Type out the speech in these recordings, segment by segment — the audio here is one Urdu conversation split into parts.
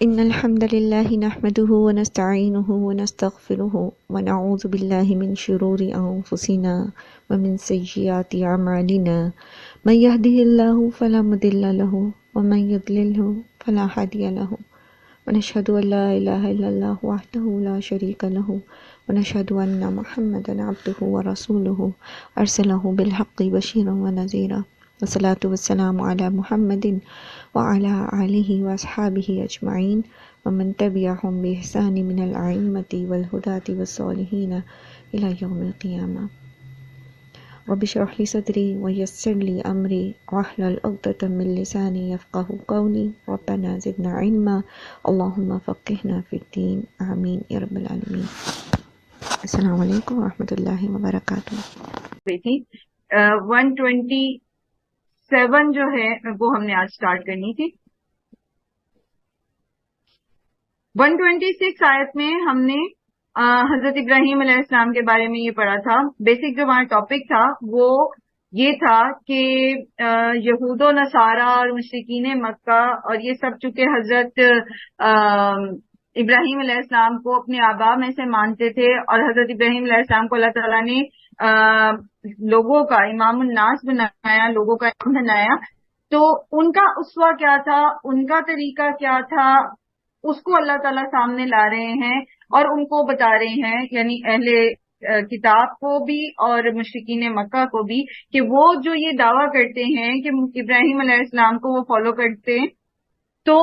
إن الحمد لله نحمده ونستعينه ونستغفره ونعوذ بالله من شرور أنفسنا ومن سيئات أعمالنا من يهده الله فلا مضل له ومن يضلله فلا هادي له ونشهد أن لا إله إلا الله وحده لا شريك له ونشهد أن محمدا عبده ورسوله أرسله بالحق بشيرا ونذيرا والصلاة والسلام على محمد وعلى آلہ وأصحابہ اجمعین ومن تبعهم بإحسان من الأئمة والهداة والصالحین إلى يوم القیامہ۔ رب اشرح لي صدری ويسر لي أمری واحلل عقدة من لسانی يفقهوا قولی ربنا زدنا علما اللهم فقهنا في الدین آمین یا رب العالمین۔ السلام علیکم ورحمۃ اللہ وبرکاتہ۔ 127 جو ہے وہ ہم نے آج سٹارٹ کرنی تھی۔ 126 آیت میں ہم نے حضرت ابراہیم علیہ السلام کے بارے میں یہ پڑھا تھا۔ بیسک جو ہمارا ٹاپک تھا وہ یہ تھا کہ یہود و نصارہ اور مشرکین مکہ اور یہ سب چونکہ حضرت ابراہیم علیہ السلام کو اپنے آبا میں سے مانتے تھے، اور حضرت ابراہیم علیہ السلام کو اللہ تعالیٰ نے لوگوں کا امام الناس بنایا، لوگوں کا امام بنایا، تو ان کا اسوہ کیا تھا، ان کا طریقہ کیا تھا، اس کو اللہ تعالیٰ سامنے لا رہے ہیں اور ان کو بتا رہے ہیں، یعنی اہل کتاب کو بھی اور مشرکین مکہ کو بھی، کہ وہ جو یہ دعویٰ کرتے ہیں کہ ابراہیم علیہ السلام کو وہ فالو کرتے ہیں، تو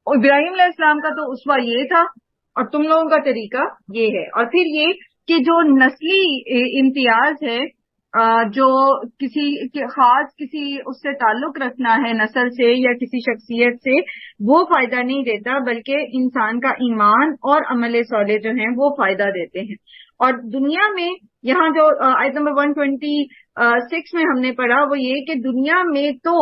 ابراہیم علیہ السلام کا تو اسوہ یہ تھا اور تم لوگوں کا طریقہ یہ ہے۔ اور پھر یہ کہ جو نسلی امتیاز ہے، جو کسی خاص کسی اس سے تعلق رکھنا ہے نسل سے یا کسی شخصیت سے، وہ فائدہ نہیں دیتا، بلکہ انسان کا ایمان اور عمل صالح جو ہیں وہ فائدہ دیتے ہیں۔ اور دنیا میں یہاں جو آیت نمبر 126 میں ہم نے پڑھا وہ یہ کہ دنیا میں تو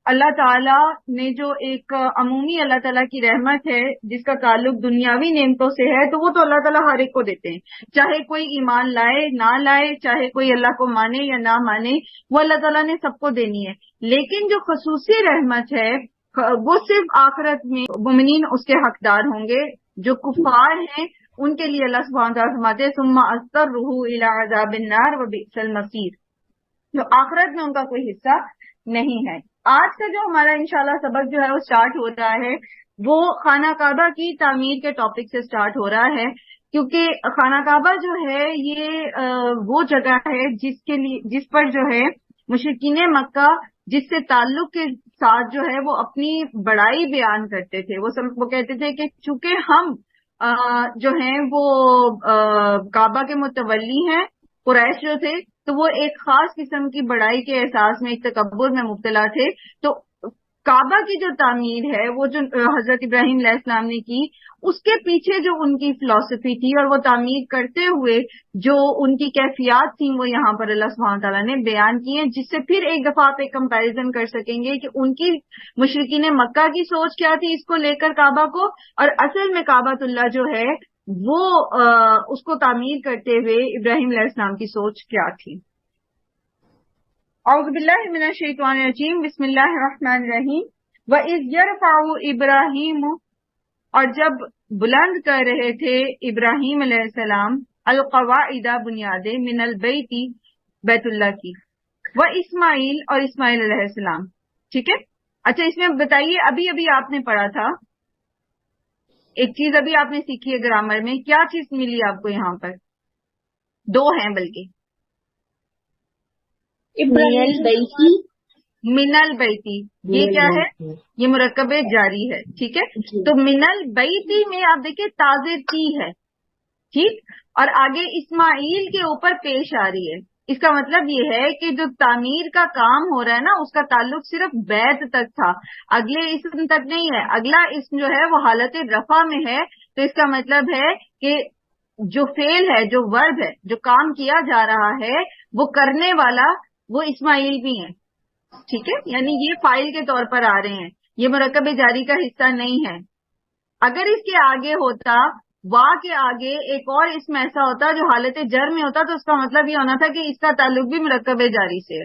اللہ تعالیٰ نے جو ایک عمومی اللہ تعالیٰ کی رحمت ہے جس کا تعلق دنیاوی نعمتوں سے ہے، تو وہ تو اللہ تعالیٰ ہر ایک کو دیتے ہیں، چاہے کوئی ایمان لائے نہ لائے، چاہے کوئی اللہ کو مانے یا نہ مانے، وہ اللہ تعالیٰ نے سب کو دینی ہے۔ لیکن جو خصوصی رحمت ہے وہ صرف آخرت میں مومنین اس کے حقدار ہوں گے۔ جو کفار ہیں ان کے لیے اللہ سبحانہ وتعالیٰ فرماتے ہیں ثم اضطرہ الی عذاب النار وبئس المصیر، جو آخرت میں ان کا کوئی حصہ نہیں ہے۔ آج کا جو ہمارا انشاءاللہ سبق جو ہے وہ سٹارٹ ہو رہا ہے، وہ خانہ کعبہ کی تعمیر کے ٹاپک سے سٹارٹ ہو رہا ہے، کیونکہ خانہ کعبہ جو ہے یہ وہ جگہ ہے جس پر جو ہے مشرکین مکہ جس سے تعلق کے ساتھ جو ہے وہ اپنی بڑائی بیان کرتے تھے۔ وہ کہتے تھے کہ چونکہ ہم جو ہیں وہ کعبہ کے متولی ہیں، قریش جو تھے تو وہ ایک خاص قسم کی بڑائی کے احساس میں، ایک تکبر میں مبتلا تھے۔ تو کعبہ کی جو تعمیر ہے وہ جو حضرت ابراہیم علیہ السلام نے کی، اس کے پیچھے جو ان کی فلسفی تھی اور وہ تعمیر کرتے ہوئے جو ان کی کیفیات تھیں وہ یہاں پر اللہ سبحانہ تعالیٰ نے بیان کی ہیں، جس سے پھر ایک دفعہ آپ ایک کمپیریزن کر سکیں گے کہ ان کی مشرکین مکہ کی سوچ کیا تھی اس کو لے کر کعبہ کو، اور اصل میں کعبۃ اللہ جو ہے وہ اس کو تعمیر کرتے ہوئے ابراہیم علیہ السلام کی سوچ کیا تھی۔ اعوذ باللہ من الشیطان الرجیم، بسم اللہ الرحمن الرحیم۔ وَإِذْ يَرْفَعُ إِبْرَاهِيمُ، اور جب بلند کر رہے تھے ابراہیم علیہ السلام القواعد بنیادیں من البیت بیت اللہ کی، وَإِسماعیل اور اسماعیل علیہ السلام۔ ٹھیک ہے، اچھا اس میں بتائیے، ابھی آپ نے پڑھا تھا ایک چیز، ابھی آپ نے سیکھی ہے گرامر میں، کیا چیز ملی آپ کو یہاں پر؟ دو ہیں بلکہ، من البیتی، یہ کیا ہے؟ یہ مرکب جاری ہے، ٹھیک ہے۔ تو من البیتی میں آپ دیکھیں تازہ تی ہے، ٹھیک، اور آگے اسماعیل کے اوپر پیش آ رہی ہے۔ اس کا مطلب یہ ہے کہ جو تعمیر کا کام ہو رہا ہے نا اس کا تعلق صرف بیت تک تھا، اگلے اسم تک نہیں ہے۔ اگلا اسم جو ہے وہ حالت رفع میں ہے، تو اس کا مطلب ہے کہ جو فعل ہے، جو ورب ہے، جو کام کیا جا رہا ہے وہ کرنے والا وہ اسماعیل بھی ہیں، ٹھیک ہے، یعنی یہ فائل کے طور پر آ رہے ہیں، یہ مرکب جاری کا حصہ نہیں ہے۔ اگر اس کے آگے ہوتا، وا کے آگے ایک اور اسم ایسا ہوتا جو حالت جر میں ہوتا، تو اس کا مطلب یہ ہونا تھا کہ اس کا تعلق بھی مرکب جاری سے ہے۔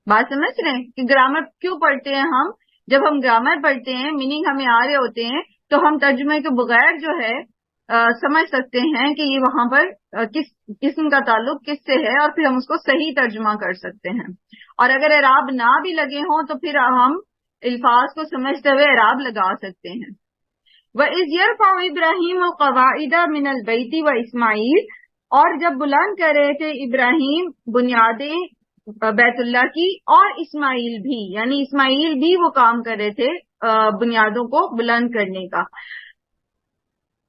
بات سمجھ رہے ہیں کہ گرامر کیوں پڑھتے ہیں ہم؟ جب ہم گرامر پڑھتے ہیں، میننگ ہمیں آ رہے ہوتے ہیں، تو ہم ترجمے کے بغیر جو ہے سمجھ سکتے ہیں کہ یہ وہاں پر کس قسم کا تعلق کس سے ہے، اور پھر ہم اس کو صحیح ترجمہ کر سکتے ہیں. اور اگر اعراب نہ بھی لگے ہوں تو پھر ہم الفاظ کو سمجھتے ہوئے اعراب لگا سکتے ہیں. وَإِذْ يَرْفَعُ إِبْرَاهِيمُ الْقَوَاعِدَ مِنَ الْبَيْتِ وَإِسْمَاعِيلُ، اور جب بلند کر رہے تھے ابراہیم بنیادیں بیت اللہ کی، اور اسماعیل بھی، یعنی اسماعیل بھی وہ کام کر رہے تھے بنیادوں کو بلند کرنے کا.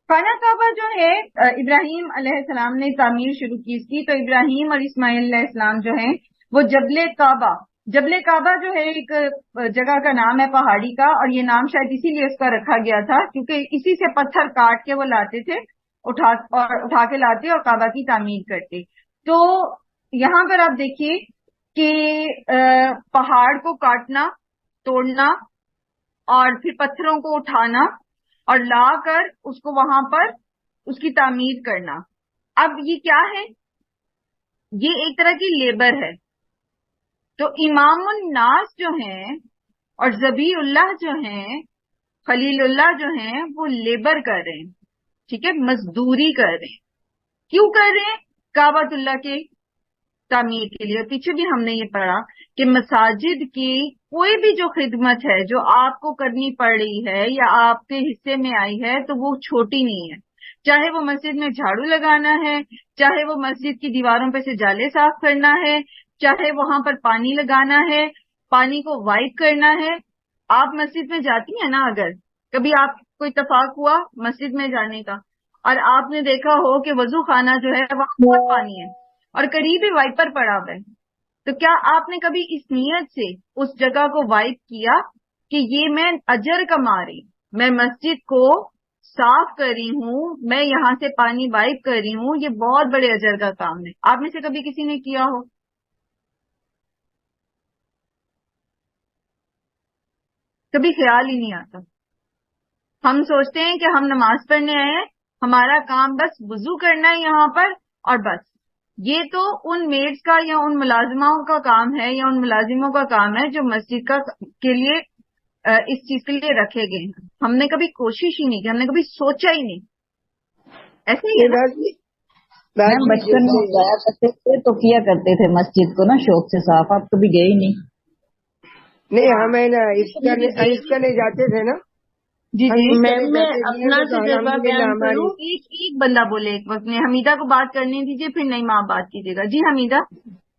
خانہ کعبہ جو ہے ابراہیم علیہ السلام نے تعمیر شروع کی اس کی، تو ابراہیم اور اسماعیل علیہ السلام جو ہیں وہ جبل کعبہ جو ہے ایک جگہ کا نام ہے پہاڑی کا، اور یہ نام شاید اسی لیے اس کا رکھا گیا تھا کیونکہ اسی سے پتھر کاٹ کے وہ لاتے تھے، اٹھا کے لاتے اور کعبہ کی تعمیر کرتے. تو یہاں پر آپ دیکھیے کہ پہاڑ کو کاٹنا، توڑنا، اور پھر پتھروں کو اٹھانا اور لا کر اس کو وہاں پر اس کی تعمیر کرنا. اب یہ کیا ہے؟ یہ ایک طرح کی لیبر ہے. تو امام الناس جو ہیں اور ذبی اللہ جو ہیں، خلیل اللہ جو ہیں، وہ لیبر کر رہے ہیں، ٹھیک ہے، مزدوری کر رہے ہیں. کیوں کر رہے ہیں؟ کعبۃ اللہ کے تعمیر کے لیے. پیچھے بھی ہم نے یہ پڑھا کہ مساجد کی کوئی بھی جو خدمت ہے جو آپ کو کرنی پڑ رہی ہے یا آپ کے حصے میں آئی ہے تو وہ چھوٹی نہیں ہے. چاہے وہ مسجد میں جھاڑو لگانا ہے، چاہے وہ مسجد کی دیواروں پہ سے جالے صاف کرنا ہے، چاہے وہاں پر پانی لگانا ہے، پانی کو وائپ کرنا ہے. آپ مسجد میں جاتی ہیں نا، اگر کبھی آپ کو اتفاق ہوا مسجد میں جانے کا اور آپ نے دیکھا ہو کہ وضو خانہ جو ہے وہاں بہت پانی ہے اور قریب ہی وائپر پڑا ہوا ہے، تو کیا آپ نے کبھی اس نیت سے اس جگہ کو وائپ کیا کہ یہ میں اجر کما رہی، میں مسجد کو صاف کر رہی ہوں، میں یہاں سے پانی وائپ کر رہی ہوں، یہ بہت بڑے اجر کا کام ہے. آپ میں سے کبھی کسی نے کیا ہو؟ کبھی خیال ہی نہیں آتا. ہم سوچتے ہیں کہ ہم نماز پڑھنے آئے ہیں، ہمارا کام بس وضو کرنا ہے یہاں پر اور بس. یہ تو ان میڈس کا یا ان ملازموں کا کام ہے یا ان ملازموں کا کام ہے جو مسجد کے لیے اس چیز کے لیے رکھے گئے ہیں. ہم نے کبھی کوشش ہی نہیں کی، ہم نے کبھی سوچا ہی نہیں. ایسے ہی ہے نا؟ میم بچپن میں جایا کرتے تھے تو کیا کرتے تھے مسجد کو نا شوق سے صاف. آپ کبھی گئے ہی نہیں؟ نہیں، ہمیں نا اس کرنے جاتے تھے نا. جی جی. میں اپنا تجربہ بیان کروں. ایک بندہ بولے ایک وقت میں. حمیدہ کو بات کرنے دیجیے، پھر نہیں آپ بات کیجیے گا. جی حمیدہ،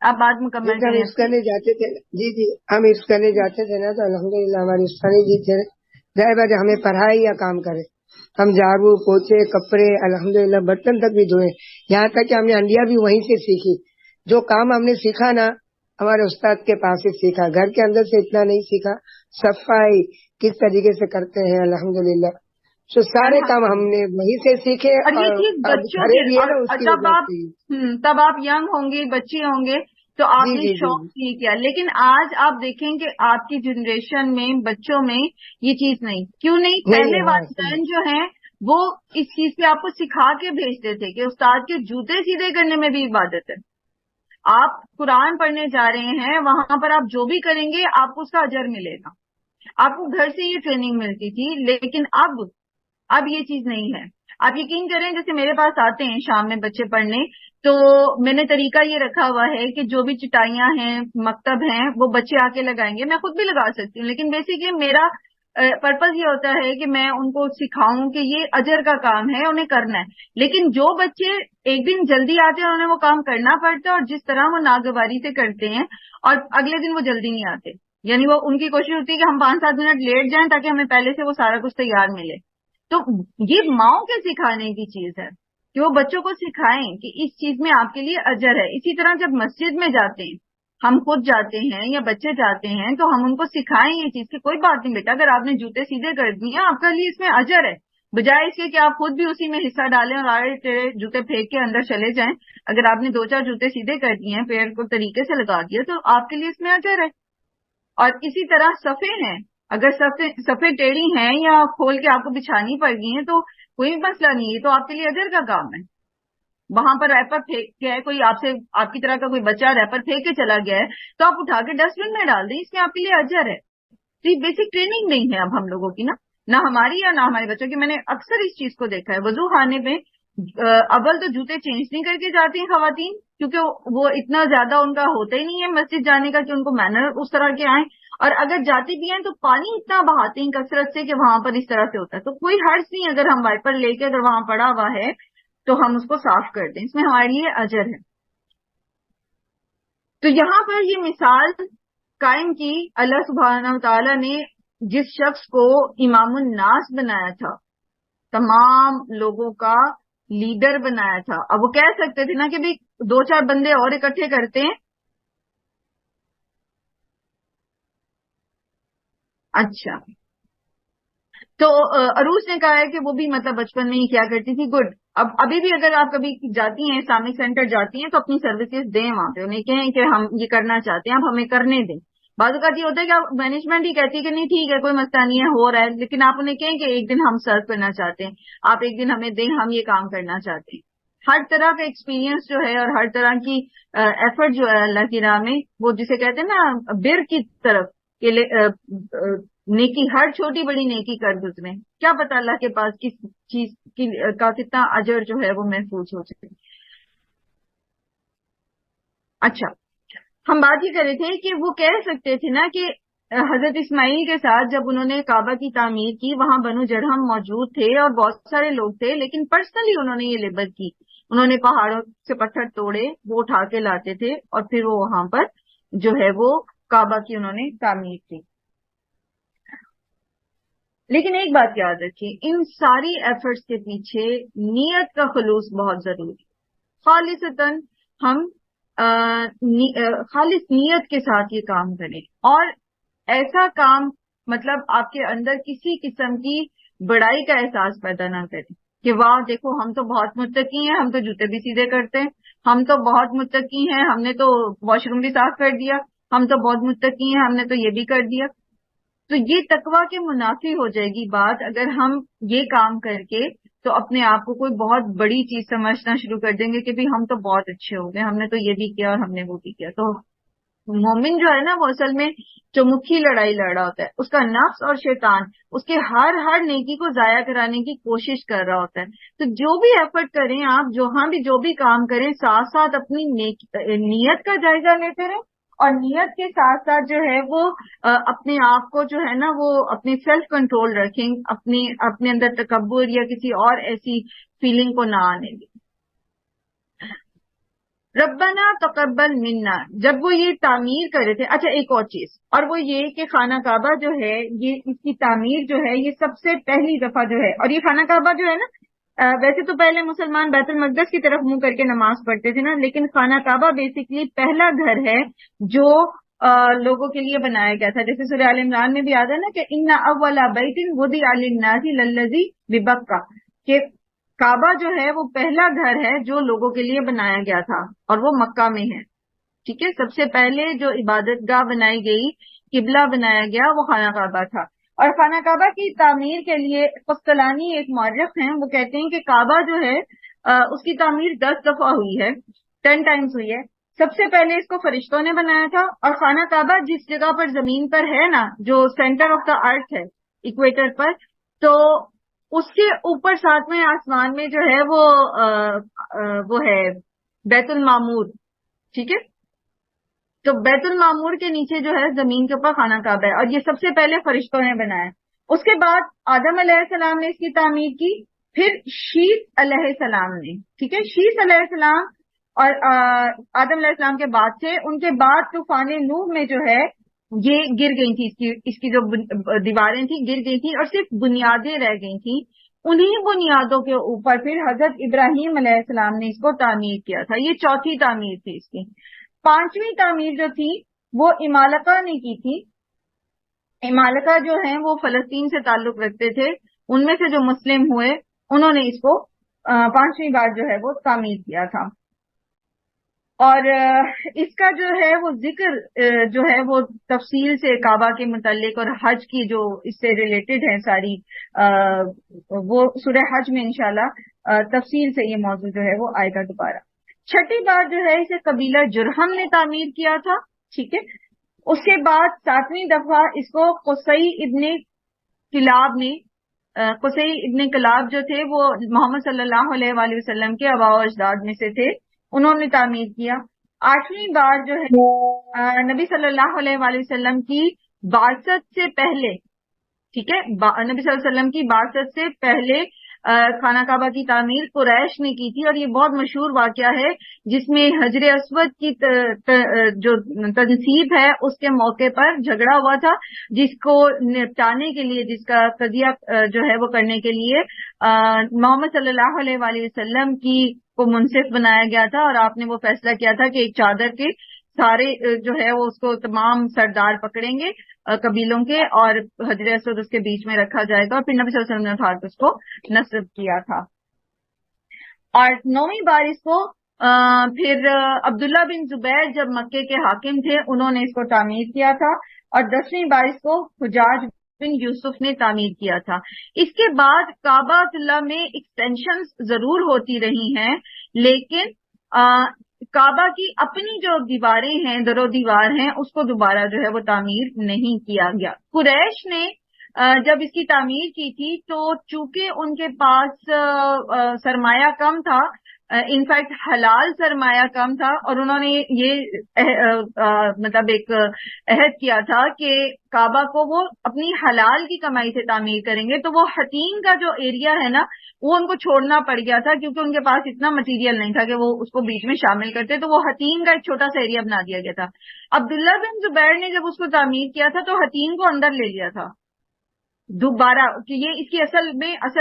آپ بات مکمل ہم کریں. اس کرنے جاتے تھے. جی ہم اس کرنے جاتے تھے نا، تو الحمدللہ ہمارے استانی جی تھے ظاہر بات ہمیں پڑھائی یا کام کرے، ہم جھاڑو پوچھے کپڑے الحمدللہ برتن تک بھی دھوئے. یہاں تک کہ ہم نے انڈیا بھی وہیں سے سیکھی. جو کام ہم نے سیکھا نا ہمارے استاد کے پاس سے سیکھا، گھر کے اندر سے اتنا نہیں سیکھا. صفائی کس طریقے سے کرتے ہیں الحمدللہ، تو سارے کام ہم نے وہیں سے سیکھے. اور یہ چیز بچوں کے، تب آپ ینگ ہوں گے، بچے ہوں گے، تو آپ نے شوق نہیں کیا. لیکن آج آپ دیکھیں کہ آپ کی جنریشن میں بچوں میں یہ چیز نہیں. کیوں نہیں؟ پہلے والدین جو ہیں وہ اس چیز پہ آپ کو سکھا کے بھیجتے تھے کہ استاد کے جوتے سیدھے کرنے میں بھی عبادت ہے. آپ قرآن پڑھنے جا رہے ہیں، وہاں پر آپ جو بھی کریں گے آپ کو اس کا اجر ملے گا. آپ کو گھر سے یہ ٹریننگ ملتی تھی. لیکن اب یہ چیز نہیں ہے. آپ یقین کریں، جیسے میرے پاس آتے ہیں شام میں بچے پڑھنے، تو میں نے طریقہ یہ رکھا ہوا ہے کہ جو بھی چٹائیاں ہیں، مکتب ہیں، وہ بچے آ کے لگائیں گے. میں خود بھی لگا سکتی ہوں، لیکن بیسکلی میرا پرپز یہ ہوتا ہے کہ میں ان کو سکھاؤں کہ یہ اجر کا کام ہے، انہیں کرنا ہے. لیکن جو بچے ایک دن جلدی آتے ہیں انہیں وہ کام کرنا پڑتا ہے، اور جس طرح وہ ناگواری سے کرتے ہیں اور اگلے دن وہ جلدی نہیں آتے، یعنی وہ ان کی کوشش ہوتی ہے کہ ہم 5-7 منٹ لیٹ جائیں تاکہ ہمیں پہلے سے وہ سارا کچھ تیار ملے. تو یہ ماؤں کے سکھانے کی چیز ہے کہ وہ بچوں کو سکھائیں کہ اس چیز میں آپ کے لیے اجر ہے. اسی طرح جب مسجد میں جاتے ہیں، ہم خود جاتے ہیں یا بچے جاتے ہیں، تو ہم ان کو سکھائیں یہ چیز کہ کوئی بات نہیں بیٹا، اگر آپ نے جوتے سیدھے کر دیے آپ کے لیے اس میں اجر ہے، بجائے اس کے کہ آپ خود بھی اسی میں حصہ ڈالیں اور آڑے ٹیڑے جوتے پھینک کے اندر چلے جائیں. اگر آپ نے 2-4 جوتے سیدھے کر دیے ہیں، پیر کو طریقے سے لگا دیا، تو آپ کے لیے اس میں اجر ہے. اور اسی طرح صفے ہیں، اگر صفے ٹیڑھی ہیں یا کھول کے آپ کو بچھانی پڑ گئی ہیں تو کوئی مسئلہ نہیں ہے، تو آپ کے لیے اجر کا کام ہے. وہاں پر ریپر پھینک گیا ہے کوئی، آپ کی طرح کا کوئی بچہ ریپر پھینک کے چلا گیا ہے، تو آپ اٹھا کے ڈسٹ بن میں ڈال دیں، اس میں آپ کے لیے اجر ہے. تو یہ بیسک ٹریننگ نہیں ہے اب ہم لوگوں کی نہ ہماری یا نہ ہمارے بچوں کی. میں نے اکثر اس چیز کو دیکھا ہے. وضو خانے میں اول تو جوتے چینج نہیں کر کے جاتی ہیں خواتین، کیونکہ وہ اتنا زیادہ ان کا ہوتا ہی نہیں ہے مسجد جانے کا کہ ان کو مینر اس طرح کے آئیں. اور اگر جاتی بھی ہیں تو پانی اتنا بہاتی ہیں کثرت سے کہ وہاں پر اس طرح سے ہوتا ہے. تو کوئی حرج نہیں اگر ہم وائپر لے کے اگر وہاں پڑا ہوا ہے تو ہم اس کو صاف کر دیں، اس میں ہمارے لیے اجر ہے. تو یہاں پر یہ مثال قائم کی اللہ سبحانہ و تعالیٰ نے جس شخص کو امام الناس بنایا تھا، تمام لوگوں کا لیڈر بنایا تھا. اب وہ کہہ سکتے تھے نا کہ بھائی 2-4 بندے اور اکٹھے کرتے ہیں. اچھا، تو عروس نے کہا ہے کہ وہ بھی مطلب بچپن میں ہی کیا کرتی تھی. گڈ. اب ابھی بھی اگر آپ کبھی جاتی ہیں اسلامک سینٹر جاتی ہیں تو اپنی سروسز دیں وہاں پہ، انہیں کہیں کہ ہم یہ کرنا چاہتے ہیں، آپ ہمیں کرنے دیں. بعض اوقات یہ ہوتا ہے کہ مینجمنٹ ہی کہتی ہے کہ نہیں ٹھیک ہے کوئی مسئلہ نہیں ہے ہو رہا ہے، لیکن آپ انہیں کہیں کہ ایک دن ہم سرو کرنا چاہتے ہیں، آپ ایک دن ہمیں دیں، ہم یہ کام کرنا چاہتے ہیں. ہر طرح کا ایکسپیرینس جو ہے اور ہر طرح کی ایفرٹ جو ہے اللہ کی راہ میں، وہ جسے کہتے ہیں نا بر کی طرف کہ نیکی، ہر چھوٹی بڑی نیکی کر گزرے، کیا پتا اللہ کے پاس کس چیز کا کتنا اجر جو ہے وہ محفوظ ہو سکے. اچھا، ہم بات یہ کر رہے تھے کہ وہ کہہ سکتے تھے نا کہ حضرت اسماعیل کے ساتھ جب انہوں نے کعبہ کی تعمیر کی وہاں بنو جرہم موجود تھے اور بہت سارے لوگ تھے، لیکن پرسنلی انہوں نے یہ لیبر کی. انہوں نے پہاڑوں سے پتھر توڑے، وہ اٹھا کے لاتے تھے اور پھر وہ وہاں پر جو ہے وہ کعبہ کی انہوں نے تعمیر کی. لیکن ایک بات یاد رکھیے، ان ساری ایفرٹس کے پیچھے نیت کا خلوص بہت ضروری ہے. خالصتاً ہم خالص نیت کے ساتھ یہ کام کریں، اور ایسا کام مطلب آپ کے اندر کسی قسم کی بڑائی کا احساس پیدا نہ کریں کہ واہ دیکھو ہم تو بہت متقی ہیں، ہم تو جوتے بھی سیدھے کرتے ہیں، ہم تو بہت متقی ہیں، ہم نے تو واش روم بھی صاف کر دیا، ہم تو بہت متقی ہیں، ہم نے تو یہ بھی کر دیا. تو یہ تقویٰ کے منافی ہو جائے گی بات اگر ہم یہ کام کر کے تو اپنے آپ کو کوئی بہت بڑی چیز سمجھنا شروع کر دیں گے کہ بھی ہم تو بہت اچھے ہو گئے، ہم نے تو یہ بھی کیا اور ہم نے وہ بھی کیا. تو مومن جو ہے نا وہ اصل میں چمکھی لڑائی لڑ رہا ہوتا ہے، اس کا نفس اور شیطان اس کے ہر نیکی کو ضائع کرانے کی کوشش کر رہا ہوتا ہے. تو جو بھی ایفرٹ کریں آپ، جہاں بھی جو بھی کام کریں، ساتھ ساتھ اپنی نیت کا جائزہ لیتے رہیں، اور نیت کے ساتھ ساتھ جو ہے وہ اپنے آپ کو جو ہے نا وہ اپنی سیلف کنٹرول رکھیں، اپنے اندر تکبر یا کسی اور ایسی فیلنگ کو نہ آنے دیں. ربنا تقبل منا، جب وہ یہ تعمیر کر رہے تھے. اچھا ایک اور چیز، اور وہ یہ کہ خانہ کعبہ جو ہے یہ اس کی تعمیر جو ہے یہ سب سے پہلی دفعہ جو ہے، اور یہ خانہ کعبہ جو ہے نا ویسے تو پہلے مسلمان بیت المقدس کی طرف منہ کر کے نماز پڑھتے تھے نا، لیکن خانہ کعبہ بیسکلی پہلا گھر ہے جو لوگوں کے لیے بنایا گیا تھا. جیسے سورہ آل عمران میں بھی آتا ہے نا کہ ان اول بیت وضع للناس للذی ببکہ، کہ کعبہ جو ہے وہ پہلا گھر ہے جو لوگوں کے لیے بنایا گیا تھا اور وہ مکہ میں ہے. ٹھیک ہے، سب سے پہلے جو عبادت گاہ بنائی گئی، قبلہ بنایا گیا، وہ خانہ کعبہ تھا. اور خانہ کعبہ کی تعمیر کے لیے قسطلانی ایک مورخ ہیں، وہ کہتے ہیں کہ کعبہ جو ہے اس کی تعمیر 10 دفعہ ہوئی ہے، 10 ٹائمز ہوئی ہے. سب سے پہلے اس کو فرشتوں نے بنایا تھا، اور خانہ کعبہ جس جگہ پر زمین پر ہے نا، جو سینٹر آف دا ارتھ ہے ایکویٹر پر، تو اس کے اوپر 7ویں آسمان میں جو ہے وہ ہے بیت المعمور. ٹھیک ہے، تو بیت المعمور کے نیچے جو ہے زمین کے اوپر خانہ کعبہ ہے، اور یہ سب سے پہلے فرشتوں نے بنایا. اس کے بعد آدم علیہ السلام نے اس کی تعمیر کی، پھر شیث علیہ السلام نے. ٹھیک ہے، شیث علیہ السلام اور آدم علیہ السلام کے بعد سے، ان کے بعد طوفان نوح میں جو ہے یہ گر گئی تھی، اس کی جو دیواریں تھیں گر گئی تھی اور صرف بنیادیں رہ گئی تھیں. انہی بنیادوں کے اوپر پھر حضرت ابراہیم علیہ السلام نے اس کو تعمیر کیا تھا. یہ چوتھی تعمیر تھی اس کی. 5ویں تعمیر جو تھی وہ عمالقہ نے کی تھی. عمالقہ جو ہیں وہ فلسطین سے تعلق رکھتے تھے، ان میں سے جو مسلم ہوئے انہوں نے اس کو 5ویں بار جو ہے وہ تعمیر کیا تھا. اور اس کا جو ہے وہ ذکر جو ہے وہ تفصیل سے کعبہ کے متعلق اور حج کی جو اس سے ریلیٹڈ ہے ساری، وہ سورہ حج میں انشاءاللہ تفصیل سے یہ موضوع جو ہے وہ آئے گا دوبارہ. 6ٹھی بار جو ہے اسے قبیلہ جرہم نے تعمیر کیا تھا. ٹھیک ہے، اس کے بعد 7ویں دفعہ اس کو قصی ابن کلاب نے قصی ابن کلاب جو تھے وہ محمد صلی اللہ علیہ وآلہ وسلم کے آباء و اجداد میں سے تھے، انہوں نے تعمیر کیا۔ 8ویں بار جو ہے نبی صلی اللہ علیہ وآلہ وسلم کی بعثت سے پہلے، ٹھیک ہے، نبی صلی اللہ علیہ وسلم کی بعثت سے پہلے خانہ کعبہ کی تعمیر قریش نے کی تھی، اور یہ بہت مشہور واقعہ ہے جس میں حجر اسود کی جو تنصیب ہے اس کے موقع پر جھگڑا ہوا تھا، جس کو نپٹانے کے لیے، جس کا قضیہ جو ہے وہ کرنے کے لیے محمد صلی اللہ علیہ وآلہ وسلم کو منصف بنایا گیا تھا، اور آپ نے وہ فیصلہ کیا تھا کہ ایک چادر کے سارے جو ہے وہ اس کو تمام سردار پکڑیں گے قبیلوں کے، اور حجر اسود اس کے بیچ میں رکھا جائے گا، اور پھر نبی صلی اللہ علیہ وسلم نے اٹھا کے اس کو نصب کیا تھا۔ اور 9ویں بار اس کو پھر عبداللہ بن زبیر جب مکے کے حاکم تھے انہوں نے اس کو تعمیر کیا تھا، اور 10ویں بار اس کو حجاج بن یوسف نے تعمیر کیا تھا۔ اس کے بعد کعبہ اللہ میں ایکسٹینشن ضرور ہوتی رہی ہیں، لیکن کعبہ کی اپنی جو دیواریں ہیں، در و دیوار ہیں، اس کو دوبارہ جو ہے وہ تعمیر نہیں کیا گیا۔ قریش نے جب اس کی تعمیر کی تھی تو چونکہ ان کے پاس سرمایہ کم تھا، انفیکٹ حلال سرمایہ کم تھا، اور انہوں نے یہ مطلب ایک عہد کیا تھا کہ کعبہ کو وہ اپنی حلال کی کمائی سے تعمیر کریں گے، تو وہ حتیم کا جو ایریا ہے نا وہ ان کو چھوڑنا پڑ گیا تھا، کیونکہ ان کے پاس اتنا مٹیریل نہیں تھا کہ وہ اس کو بیچ میں شامل کرتے، تو وہ حتیم کا ایک چھوٹا سا ایریا بنا دیا گیا تھا۔ عبداللہ بن زبیر نے جب اس کو تعمیر کیا تھا تو حتیم کو اندر لے لیا تھا دوبارہ، کہ یہ اس کی اصل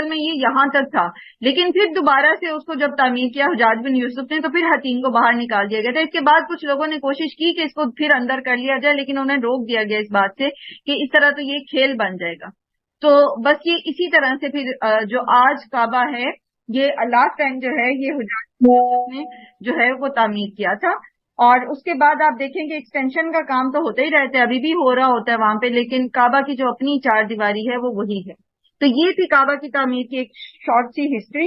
میں یہ یہاں تک تھا، لیکن پھر دوبارہ سے اس کو جب تعمیر کیا حجاج بن یوسف نے تو پھر حتیم کو باہر نکال دیا گیا تھا۔ اس کے بعد کچھ لوگوں نے کوشش کی کہ اس کو پھر اندر کر لیا جائے، لیکن انہیں روک دیا گیا اس بات سے کہ اس طرح تو یہ کھیل بن جائے گا۔ تو بس یہ اسی طرح سے پھر جو آج کعبہ ہے یہ لاسٹ ٹائم جو ہے یہ حجاج بن یوسف نے جو ہے وہ تعمیر کیا تھا، اور اس کے بعد آپ دیکھیں کہ ایکسٹینشن کا کام تو ہوتا ہی رہتا ہے، ابھی بھی ہو رہا ہوتا ہے وہاں پہ، لیکن کعبہ کی جو اپنی چار دیواری ہے وہ وہی ہے۔ تو یہ تھی کعبہ کی تعمیر کی ایک شارٹ سی ہسٹری۔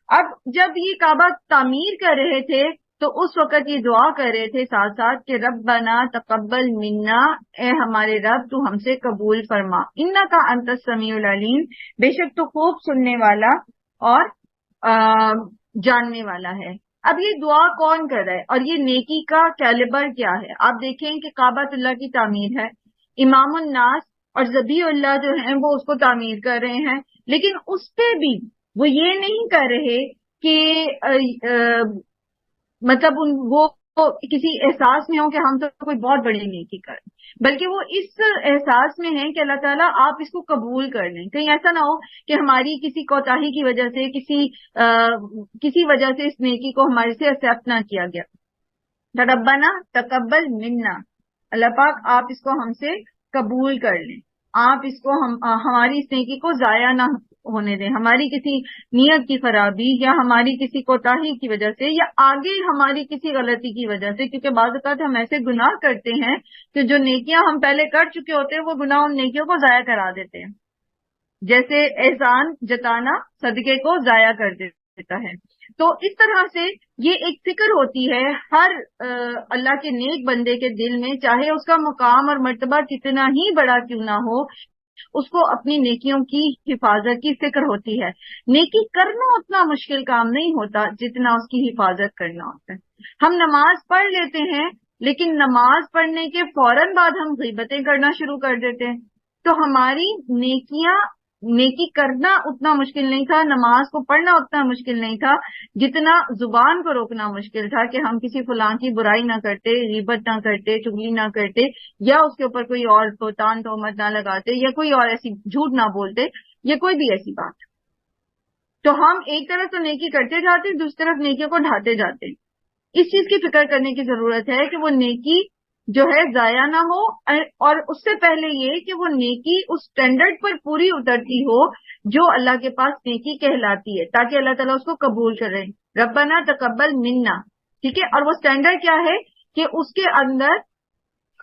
اب جب یہ کعبہ تعمیر کر رہے تھے تو اس وقت یہ دعا کر رہے تھے ساتھ ساتھ کہ ربنا تقبل منا، اے ہمارے رب تو ہم سے قبول فرما، انکا انت السمیع العلیم، بے شک تو خوب سننے والا اور جاننے والا ہے۔ اب یہ دعا کون کر رہا ہے اور یہ نیکی کا کیلیبر کیا ہے؟ آپ دیکھیں کہ کعبہ اللہ کی تعمیر ہے، امام الناس اور ذبیح اللہ جو ہیں وہ اس کو تعمیر کر رہے ہیں، لیکن اس پہ بھی وہ یہ نہیں کر رہے کہ مطلب وہ کسی احساس میں ہو کہ ہم تو کوئی بہت بڑی نیکی کریں، بلکہ وہ اس احساس میں ہیں کہ اللہ تعالیٰ آپ اس کو قبول کر لیں۔ کہیں ایسا نہ ہو کہ ہماری کسی کوتاہی کی وجہ سے کسی وجہ سے اس نیکی کو ہمارے سے ایکسپٹ نہ کیا گیا۔ ربنا تقبل منا، اللہ پاک آپ اس کو ہم سے قبول کر لیں، آپ اس کو ہماری اس نیکی کو ضائع نہ ہونے دیں، ہماری کسی نیت کی خرابی یا ہماری کسی کوتاہی کی وجہ سے یا آگے ہماری کسی غلطی کی وجہ سے، کیونکہ بعض اوقات ہم ایسے گناہ کرتے ہیں کہ جو نیکیاں ہم پہلے کر چکے ہوتے ہیں وہ گناہ ان نیکیوں کو ضائع کرا دیتے ہیں، جیسے احسان جتانا صدقے کو ضائع کر دیتا ہے۔ تو اس طرح سے یہ ایک فکر ہوتی ہے ہر اللہ کے نیک بندے کے دل میں، چاہے اس کا مقام اور مرتبہ کتنا ہی بڑا کیوں نہ ہو، اس کو اپنی نیکیوں کی حفاظت کی فکر ہوتی ہے۔ نیکی کرنا اتنا مشکل کام نہیں ہوتا جتنا اس کی حفاظت کرنا ہوتا ہے۔ ہم نماز پڑھ لیتے ہیں لیکن نماز پڑھنے کے فوراً بعد ہم غیبتیں کرنا شروع کر دیتے ہیں، تو ہماری نیکی کرنا اتنا مشکل نہیں تھا، نماز کو پڑھنا اتنا مشکل نہیں تھا جتنا زبان کو روکنا مشکل تھا کہ ہم کسی فلاں کی برائی نہ کرتے، غیبت نہ کرتے، چغلی نہ کرتے، یا اس کے اوپر کوئی اور بہتان تہمت نہ لگاتے، یا کوئی اور ایسی جھوٹ نہ بولتے، یا کوئی بھی ایسی بات۔ تو ہم ایک طرف تو نیکی کرتے جاتے، دوسری طرف نیکیوں کو ڈھاتے جاتے۔ اس چیز کی فکر کرنے کی ضرورت ہے کہ وہ نیکی جو ہے ضائع نہ ہو، اور اس سے پہلے یہ کہ وہ نیکی اس سٹینڈرڈ پر پوری اترتی ہو جو اللہ کے پاس نیکی کہلاتی ہے، تاکہ اللہ تعالیٰ اس کو قبول کرے۔ ربنا تقبل منا، ٹھیک ہے، اور وہ سٹینڈرڈ کیا ہے کہ اس کے اندر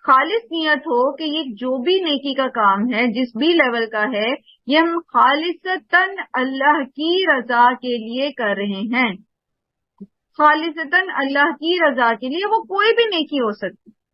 خالص نیت ہو کہ یہ جو بھی نیکی کا کام ہے جس بھی لیول کا ہے یہ ہم خالصتاً اللہ کی رضا کے لیے کر رہے ہیں، خالصتاً اللہ کی رضا کے لیے۔ وہ کوئی بھی نیکی ہو سکتی،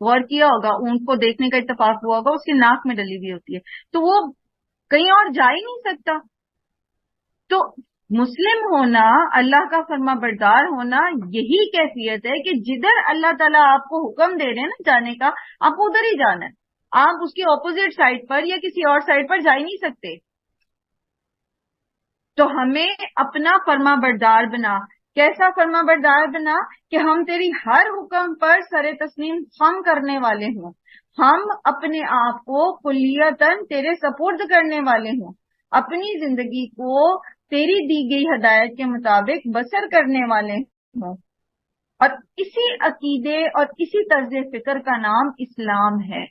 غور کیا ہوگا, اونٹ کو دیکھنے کا اتفاق ہوا ہوگا, اس کی ناک میں ڈلی ہوئی ہوتی ہے, تو وہ کہیں اور جا ہی نہیں سکتا. تو مسلم ہونا, اللہ کا فرما بردار ہونا, یہی کیفیت ہے کہ جدھر اللہ تعالیٰ آپ کو حکم دے رہے ہیں نا جانے کا, آپ کو ادھر ہی جانا ہے. آپ اس کی اپوزٹ سائڈ پر یا کسی اور سائڈ پر جا ہی نہیں سکتے. تو ہمیں اپنا فرما بردار بنا. کیسا فرما بردار بنا کہ ہم تیری ہر حکم پر سر تسلیم خم کرنے والے ہوں, ہم اپنے آپ کو کلیتاً تیرے سپرد کرنے والے ہوں, اپنی زندگی کو تیری دی گئی ہدایت کے مطابق بسر کرنے والے ہوں. اور اسی عقیدے اور اسی طرز فکر کا نام اسلام ہے.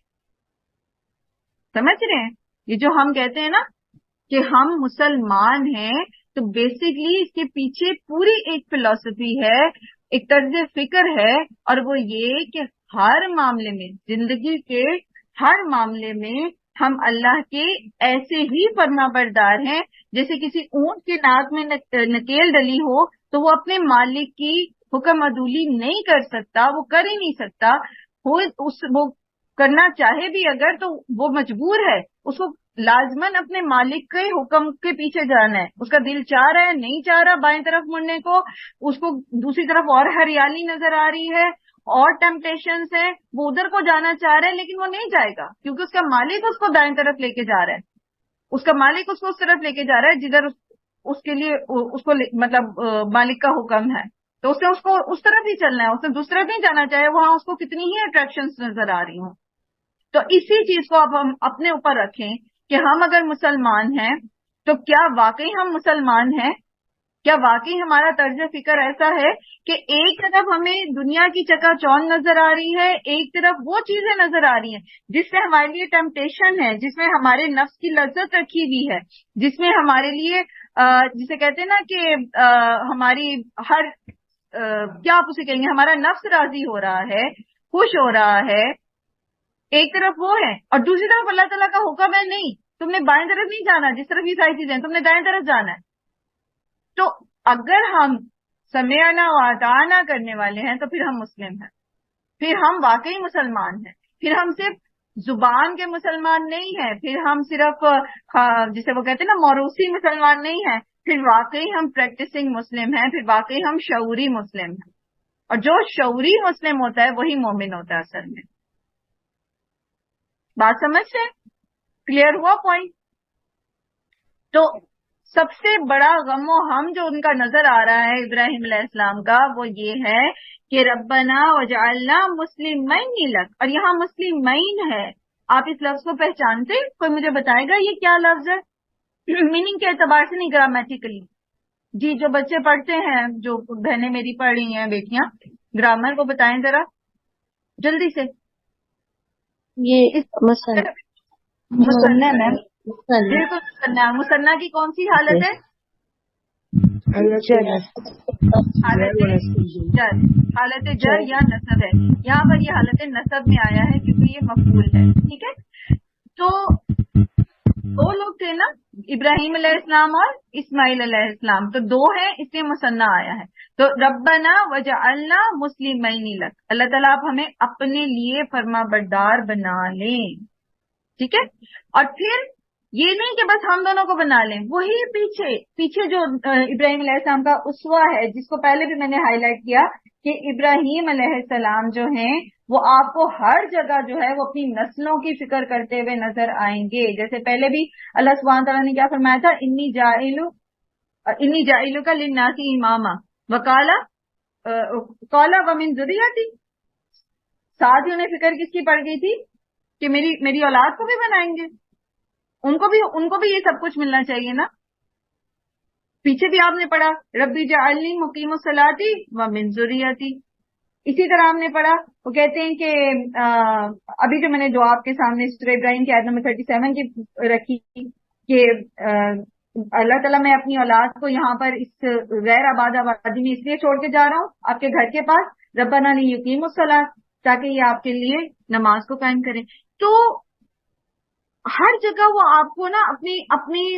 سمجھ رہے ہیں؟ یہ جو ہم کہتے ہیں نا کہ ہم مسلمان ہیں, تو بیسکلی اس کے پیچھے پوری ایک فلسفی ہے, ایک طرز فکر ہے, اور وہ یہ کہ ہر معاملے میں, زندگی کے ہر معاملے میں ہم اللہ کے ایسے ہی فرما بردار ہیں جیسے کسی اونٹ کے ناک میں نکیل ڈلی ہو تو وہ اپنے مالک کی حکم عدولی نہیں کر سکتا, وہ کر ہی نہیں سکتا. وہ کرنا چاہے بھی اگر تو وہ مجبور ہے, اس کو لازماً اپنے مالک کے حکم کے پیچھے جانا ہے. اس کا دل چاہ رہا ہے, نہیں چاہ رہا بائیں طرف مڑنے کو, اس کو دوسری طرف اور ہریالی نظر آ رہی ہے اور ٹیمپٹیشنز ہیں, وہ ادھر کو جانا چاہ رہا ہے لیکن وہ نہیں جائے گا کیونکہ اس کا مالک اس کو دائیں طرف لے کے جا رہا ہے. اس کا مالک اس کو اس طرف لے کے جا رہا ہے جدھر اس کے لیے اس کو مطلب مالک کا حکم ہے, تو اس نے اس کو اس طرف ہی چلنا ہے, اس نے دوسری طرف نہیں جانا چاہے وہاں اس کو کتنی ہی اٹریکشنز نظر آ رہی ہوں. تو اسی چیز کو اب ہم اپنے اوپر رکھیں کہ ہم اگر مسلمان ہیں تو کیا واقعی ہم مسلمان ہیں؟ کیا واقعی ہمارا طرز فکر ایسا ہے کہ ایک طرف ہمیں دنیا کی چکا چوند نظر آ رہی ہے, ایک طرف وہ چیزیں نظر آ رہی ہیں جس میں ہمارے لیے ٹیمپٹیشن ہے, جس میں ہمارے نفس کی لذت رکھی ہوئی ہے, جس میں ہمارے لیے جسے کہتے ہیں نا کہ ہماری ہر کیا آپ اسے کہیں گے, ہمارا نفس راضی ہو رہا ہے, خوش ہو رہا ہے, ایک طرف وہ ہے, اور دوسری طرف اللہ تعالیٰ کا حکم ہے نہیں تم نے بائیں طرف نہیں جانا, جس طرف یہ ساری چیزیں تم نے دائیں طرف جانا ہے. تو اگر ہم سمعنا و اطعنا کرنے والے ہیں تو پھر ہم مسلم ہیں, پھر ہم واقعی مسلمان ہیں, پھر ہم صرف زبان کے مسلمان نہیں ہیں, پھر ہم صرف جسے وہ کہتے ہیں نا موروثی مسلمان نہیں ہیں, پھر واقعی ہم پریکٹسنگ مسلم ہیں, پھر واقعی ہم شعوری مسلم ہیں. اور جو شعوری مسلم ہوتا ہے وہی مومن ہوتا ہے اصل میں. بات سمجھ سے کلیئر ہوا پوائنٹ؟ تو سب سے بڑا غم و ہم جو ان کا نظر آ رہا ہے ابراہیم علیہ السلام کا, وہ یہ ہے کہ ربنا وجعلنا مسلمین لک, اور یہاں مسلمین ہے. آپ اس لفظ کو پہچانتے؟ کوئی مجھے بتائے گا یہ کیا لفظ ہے؟ میننگ کے اعتبار سے نہیں, گرامیٹیکلی. جی جو بچے پڑھتے ہیں, جو بہنیں میری پڑھ رہی ہیں, بیٹیاں, گرامر کو بتائیں ذرا جلدی سے. یہ مثنى مثنیٰ میم, بالکل مثنیٰ. مثنیٰ کی کون سی حالت ہے؟ حالت جر, حالت جر یا نصب ہے. یہاں پر یہ حالت نصب میں آیا ہے کیونکہ یہ مفعول ہے. ٹھیک ہے, تو دو لوگ تھے نا, ابراہیم علیہ السلام اور اسماعیل علیہ السلام, تو دو ہیں اس لیے مثنیٰ آیا ہے. تو ربنا وجعلنا مسلمین لک, اللہ تعالیٰ آپ ہمیں اپنے لیے فرما بردار بنا لیں. ٹھیک ہے, اور پھر یہ نہیں کہ بس ہم دونوں کو بنا لیں, وہی پیچھے جو ابراہیم علیہ السلام کا اسوہ ہے, جس کو پہلے بھی میں نے ہائی لائٹ کیا کہ ابراہیم علیہ السلام جو ہیں وہ آپ کو ہر جگہ جو ہے وہ اپنی نسلوں کی فکر کرتے ہوئے نظر آئیں گے. جیسے پہلے بھی اللہ سبحانہ تعالیٰ نے کیا فرمایا تھا, انی جاعلک للناس اماما وقالا ومن ذریتی. ساتھ ہی انہیں فکر کس کی پڑ گئی تھی کہ میری اولاد کو بھی بنائیں گے, ان کو بھی یہ سب کچھ ملنا چاہیے نا. پیچھے بھی آپ نے پڑھا ربی جعلنی مقیم الصلاۃ ومن ذریتی. اسی طرح ہم نے پڑھا, وہ کہتے ہیں کہ ابھی جو میں نے جو آپ کے سامنے سورہ ابراہیم کی آیت نمبر 37 کی رکھی کہ اللہ تعالیٰ میں اپنی اولاد کو یہاں پر اس غیر آباد آبادی میں اس لیے چھوڑ کے جا رہا ہوں آپ کے گھر کے پاس, ربنا لیقیموا الصلاۃ, تاکہ یہ آپ کے لیے نماز کو قائم کریں. تو ہر جگہ وہ آپ کو نا اپنی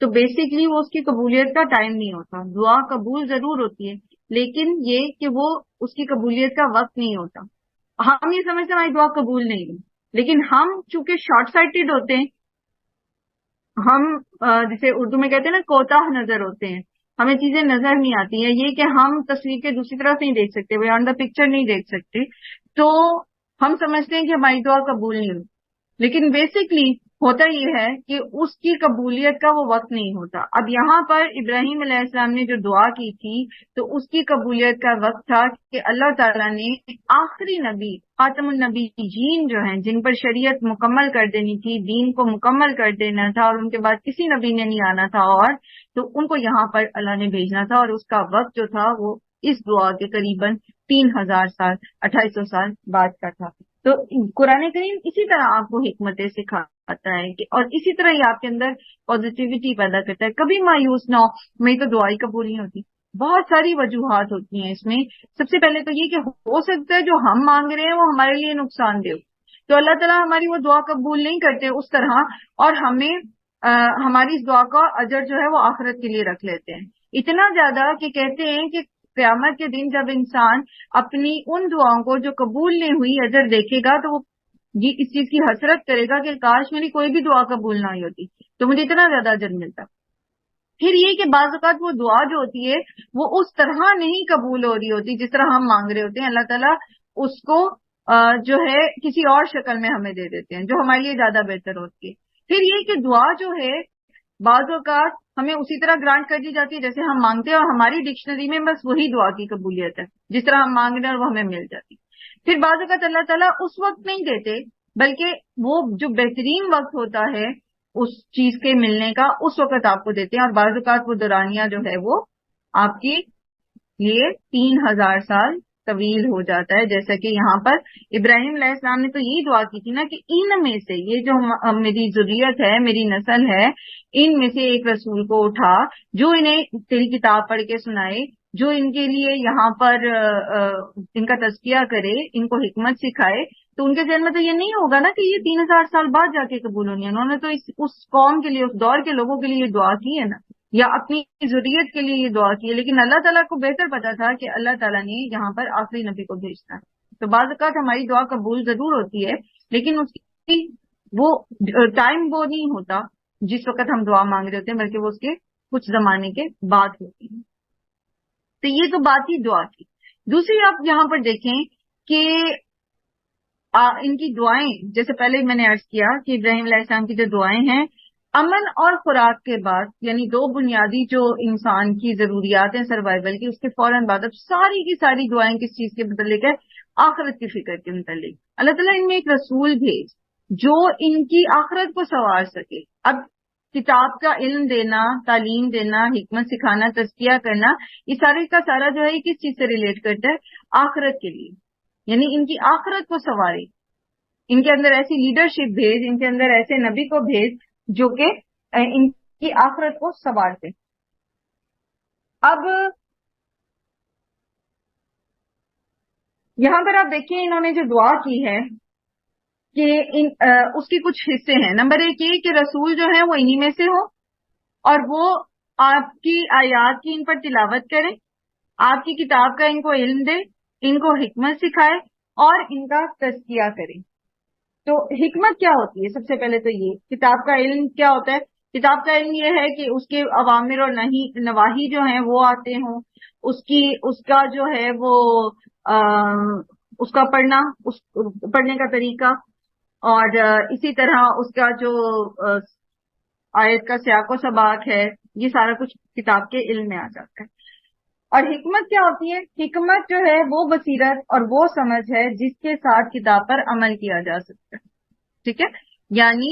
تو بیسکلی وہ اس کی قبولیت کا ٹائم نہیں ہوتا. دعا قبول ضرور ہوتی ہے لیکن یہ کہ وہ اس کی قبولیت کا وقت نہیں ہوتا. ہم یہ سمجھتے ہیں ہماری دعا قبول نہیں ہوئی، لیکن ہم چونکہ شارٹ سائٹڈ ہوتے ہیں، ہم جسے اردو میں کہتے ہیں نا کوتاہ نظر ہوتے ہیں، ہمیں چیزیں نظر نہیں آتی ہیں. یہ کہ ہم تصویر کے دوسری طرف نہیں دیکھ سکتے، بیانڈ دا پکچر نہیں دیکھ سکتے، تو ہم سمجھتے ہیں کہ ہماری دعا قبول نہیں ہوئی. لیکن بیسکلی ہوتا یہ ہے کہ اس کی قبولیت کا وہ وقت نہیں ہوتا. اب یہاں پر ابراہیم علیہ السلام نے جو دعا کی تھی تو اس کی قبولیت کا وقت تھا کہ اللہ تعالیٰ نے آخری نبی خاتم النبیین جو ہیں، جن پر شریعت مکمل کر دینی تھی، دین کو مکمل کر دینا تھا، اور ان کے بعد کسی نبی نے نہیں آنا تھا، اور تو ان کو یہاں پر اللہ نے بھیجنا تھا، اور اس کا وقت جو تھا وہ اس دعا کے قریباً 3000 سال 2800 سال بعد کا تھا. تو قرآن کریم اسی طرح آپ کو حکمتیں سکھاتا ہے کہ، اور اسی طرح ہی آپ کے اندر پازیٹیوٹی پیدا کرتا ہے. کبھی مایوس نہ ہو، میری تو دعائی قبول نہیں ہوتی. بہت ساری وجوہات ہوتی ہیں اس میں. سب سے پہلے تو یہ کہ ہو سکتا ہے جو ہم مانگ رہے ہیں وہ ہمارے لیے نقصان دہ ہو، تو اللہ تعالیٰ ہماری وہ دعا قبول نہیں کرتے اس طرح، اور ہمیں ہماری اس دعا کا اجر جو ہے وہ آخرت کے لیے رکھ لیتے ہیں. اتنا زیادہ کہ کہتے ہیں کہ قیامت کے دن جب انسان اپنی ان دعاؤں کو جو قبول نہیں ہوئی اجر دیکھے گا تو وہ یہ اس چیز کی حسرت کرے گا کہ کاش میری کوئی بھی دعا قبول نہ ہوئی ہوتی تو مجھے اتنا زیادہ اجر ملتا. پھر یہ کہ بعض اوقات وہ دعا جو ہوتی ہے وہ اس طرح نہیں قبول ہو رہی ہوتی جس طرح ہم مانگ رہے ہوتے ہیں. اللہ تعالیٰ اس کو جو ہے کسی اور شکل میں ہمیں دے دیتے ہیں جو ہمارے لیے زیادہ بہتر ہوتی ہے. پھر یہ کہ دعا جو ہے بعض اوقات ہمیں اسی طرح گرانٹ کر دی جاتی ہے جیسے ہم مانگتے ہیں، اور ہماری ڈکشنری میں بس وہی دعا کی قبولیت ہے جس طرح ہم مانگ رہے ہیں اور وہ ہمیں مل جاتی. پھر بعض اوقات اللہ تعالیٰ اس وقت نہیں دیتے بلکہ وہ جو بہترین وقت ہوتا ہے اس چیز کے ملنے کا اس وقت آپ کو دیتے ہیں، اور بعض اوقات وہ دورانیہ جو ہے وہ آپ کی لیے 3000 سال طویل ہو جاتا ہے. جیسا کہ یہاں پر ابراہیم علیہ السلام نے تو یہی دعا کی تھی نا کہ ان میں سے یہ جو میری ذریت ہے، میری نسل ہے، ان میں سے ایک رسول کو اٹھا جو انہیں تیری کتاب پڑھ کے سنائے، جو ان کے لیے یہاں پر ان کا تزکیہ کرے، ان کو حکمت سکھائے. تو ان کے ذہن میں تو یہ نہیں ہوگا نا کہ یہ 3000 سال بعد جا کے قبول ہونی ہے. انہوں نے تو اس قوم کے لیے، اس دور کے لوگوں کے لیے یہ دعا کی ہے نا، یا اپنی ذریت کے لیے یہ دعا کی ہے. لیکن اللہ تعالیٰ کو بہتر پتا تھا کہ اللہ تعالیٰ نے یہاں پر آخری نبی کو بھیجنا ہے. تو بعض اوقات ہماری دعا قبول ضرور ہوتی ہے لیکن اس کی وہ ٹائم وہ نہیں ہوتا جس وقت ہم دعا مانگ رہے ہوتے ہیں، بلکہ وہ اس کے کچھ زمانے کے بعد ہوتی ہے. تو یہ تو بات ہی دعا کی. دوسری آپ یہاں پر دیکھیں کہ ان کی دعائیں، جیسے پہلے میں نے عرض کیا کہ ابراہیم علیہ السلام کی جو دعائیں ہیں امن اور خوراک کے بعد، یعنی دو بنیادی جو انسان کی ضروریات ہیں سروائیول کی، اس کے فوراً بعد اب ساری کی ساری دعائیں کس چیز کے متعلق ہے؟ آخرت کی فکر کے متعلق. اللہ تعالیٰ ان میں ایک رسول بھیج جو ان کی آخرت کو سنوار سکے. اب کتاب کا علم دینا، تعلیم دینا، حکمت سکھانا، تزکیہ کرنا، یہ سارے کا سارا جو ہے یہ کس چیز سے ریلیٹ کرتا ہے؟ آخرت کے لیے. یعنی ان کی آخرت کو سنوارے، ان کے اندر ایسی لیڈرشپ بھیج، ان کے اندر ایسے نبی کو بھیج جو کہ ان کی آخرت کو سنوارتے. اب یہاں پر آپ دیکھیں انہوں نے جو دعا کی ہے کہ اس کے کچھ حصے ہیں. نمبر ایک یہ کہ رسول جو ہیں وہ انہی میں سے ہوں اور وہ آپ کی آیات کی ان پر تلاوت کریں، آپ کی کتاب کا ان کو علم دے، ان کو حکمت سکھائے اور ان کا تزکیہ کریں. تو حکمت کیا ہوتی ہے؟ سب سے پہلے تو یہ کتاب کا علم کیا ہوتا ہے؟ کتاب کا علم یہ ہے کہ اس کے اوامر اور نواہی جو ہیں وہ آتے ہوں، اس کا جو ہے وہ اس کا پڑھنے کا طریقہ، اور اسی طرح اس کا جو آیت کا سیاق و سباق ہے، یہ سارا کچھ کتاب کے علم میں آ جاتا ہے. اور حکمت کیا ہوتی ہے؟ حکمت جو ہے وہ بصیرت اور وہ سمجھ ہے جس کے ساتھ کتاب پر عمل کیا جا سکتا ہے. ٹھیک ہے، یعنی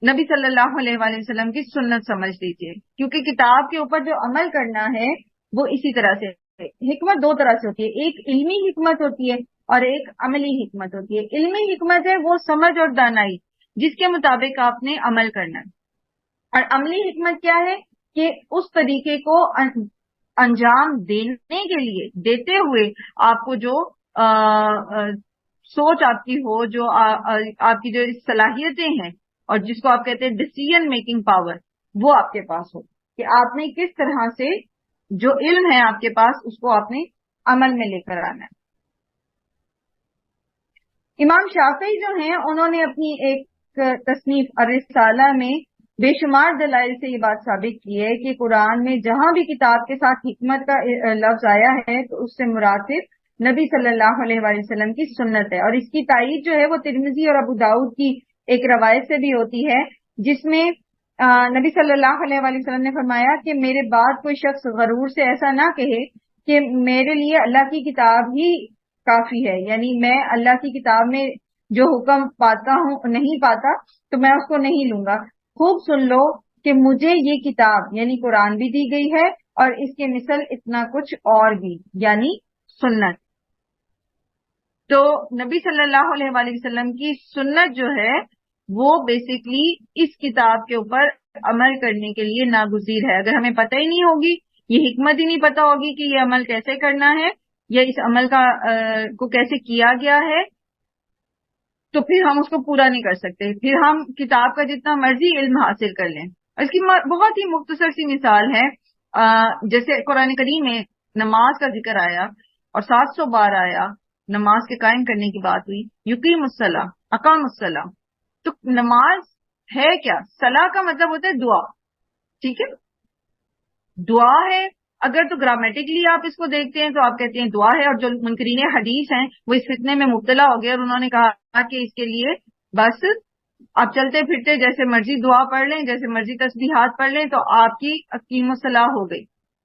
نبی صلی اللہ علیہ وآلہ وسلم کی سنت سمجھ لیجیے، کیونکہ کتاب کے اوپر جو عمل کرنا ہے وہ اسی طرح سے ہے. حکمت دو طرح سے ہوتی ہے، ایک علمی حکمت ہوتی ہے اور ایک عملی حکمت ہوتی ہے. علمی حکمت ہے وہ سمجھ اور دانائی جس کے مطابق آپ نے عمل کرنا ہے، اور عملی حکمت کیا ہے کہ اس طریقے کو انجام دینے کے لیے دیتے ہوئے آپ کو جو سوچ آپ کی ہو، جو آپ کی جو صلاحیتیں ہیں اور جس کو آپ کہتے ہیں ڈیسیژن میکنگ پاور، وہ آپ کے پاس ہو، کہ آپ نے کس طرح سے جو علم ہے آپ کے پاس اس کو آپ نے عمل میں لے کر آنا ہے۔ امام شافعی جو ہیں انہوں نے اپنی ایک تصنیف الرسالہ میں بے شمار دلائل سے یہ بات ثابت کی ہے کہ قرآن میں جہاں بھی کتاب کے ساتھ حکمت کا لفظ آیا ہے تو اس سے مراد صرف نبی صلی اللہ علیہ وآلہ وسلم کی سنت ہے، اور اس کی تائید جو ہے وہ ترمذی اور ابو داؤد کی ایک روایت سے بھی ہوتی ہے، جس میں نبی صلی اللہ علیہ وآلہ وسلم نے فرمایا کہ میرے بعد کوئی شخص غرور سے ایسا نہ کہے کہ میرے لیے اللہ کی کتاب ہی کافی ہے، یعنی میں اللہ کی کتاب میں جو حکم پاتا ہوں نہیں پاتا تو میں اس کو نہیں لوں گا۔ خوب سن لو کہ مجھے یہ کتاب یعنی قرآن بھی دی گئی ہے اور اس کے مثل اتنا کچھ اور بھی، یعنی سنت۔ تو نبی صلی اللہ علیہ وآلہ وسلم کی سنت جو ہے وہ بیسیکلی اس کتاب کے اوپر عمل کرنے کے لیے ناگزیر ہے۔ اگر ہمیں پتہ ہی نہیں ہوگی، یہ حکمت ہی نہیں پتہ ہوگی کہ یہ عمل کیسے کرنا ہے یا اس عمل کو کیسے کیا گیا ہے، تو پھر ہم اس کو پورا نہیں کر سکتے، پھر ہم کتاب کا جتنا مرضی علم حاصل کر لیں۔ اس کی بہت ہی مختصر سی مثال ہے، جیسے قرآن کریم میں نماز کا ذکر آیا اور 700 بار آیا، نماز کے قائم کرنے کی بات ہوئی، یقیم الصلاۃ اقام الصلاۃ۔ تو نماز ہے کیا؟ صلاح کا مطلب ہوتا ہے دعا، ٹھیک ہے، دعا ہے۔ اگر تو گرامیٹکلی آپ اس کو دیکھتے ہیں تو آپ کہتے ہیں دعا ہے، اور جو منکرین حدیث ہیں وہ اس فتنے میں مبتلا ہو گئے اور انہوں نے کہا کہ اس کے لیے بس آپ چلتے پھرتے جیسے مرضی دعا پڑھ لیں، جیسے مرضی تسبیحات پڑھ لیں، تو آپ کی اقیم الصلاح ہو گئی،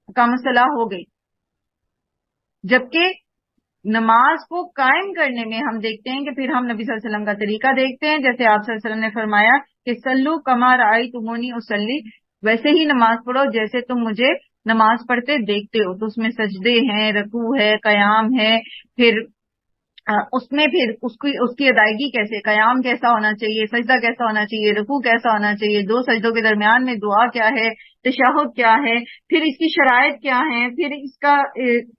اقام الصلاح ہو گئی۔ جبکہ نماز کو قائم کرنے میں ہم دیکھتے ہیں کہ پھر ہم نبی صلی اللہ علیہ وسلم کا طریقہ دیکھتے ہیں، جیسے آپ صلی اللہ علیہ وسلم نے فرمایا کہ سلو کما رأیتمونی اصلی، ویسے ہی نماز پڑھو جیسے تم مجھے نماز پڑھتے دیکھتے ہو۔ تو اس میں سجدے ہیں، رکوع ہے، قیام ہے، پھر اس میں پھر اس کی ادائیگی کیسے، قیام کیسا ہونا چاہیے، سجدہ کیسا ہونا چاہیے، رکوع کیسا ہونا چاہیے، دو سجدوں کے درمیان میں دعا کیا ہے، تشہد کیا ہے، پھر اس کی شرائط کیا ہیں، پھر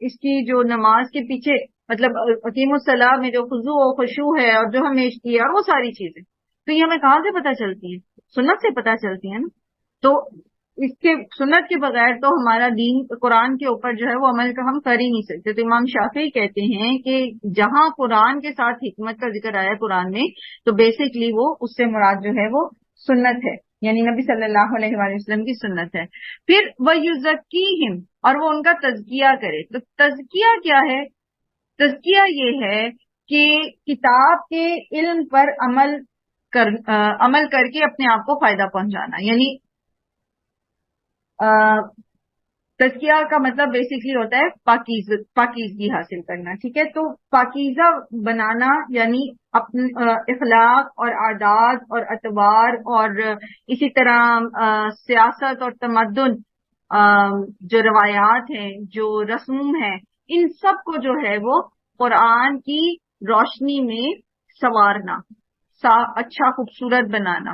اس کی جو نماز کے پیچھے مطلب اقیم الصلاح میں جو خضوع و خشوع ہے اور جو ہمیں کی ہے وہ ساری چیزیں، تو یہ ہمیں کہاں سے پتہ چلتی ہیں؟ سنت سے پتہ چلتی ہیں نا۔ تو اس کے سنت کے بغیر تو ہمارا دین قرآن کے اوپر جو ہے وہ عمل کا ہم کر ہی نہیں سکتے۔ تو امام شافعی کہتے ہیں کہ جہاں قرآن کے ساتھ حکمت کا ذکر آیا قرآن میں تو بیسکلی وہ اس سے مراد جو ہے وہ سنت ہے، یعنی نبی صلی اللہ علیہ وآلہ وسلم کی سنت ہے۔ پھر وَيُزَكِّيهِمْ، اور وہ ان کا تزکیہ کرے۔ تو تزکیہ کیا ہے؟ تزکیہ یہ ہے کہ کتاب کے علم پر عمل کر کے اپنے آپ کو فائدہ پہنچانا، یعنی تزکیہ کا مطلب بیسکلی ہوتا ہے پاکیزگی حاصل کرنا، ٹھیک ہے۔ تو پاکیزہ بنانا یعنی اپنے اخلاق اور عادات اور اطوار اور اسی طرح سیاست اور تمدن، جو روایات ہیں، جو رسوم ہیں، ان سب کو جو ہے وہ قرآن کی روشنی میں سنوارنا، اچھا خوبصورت بنانا،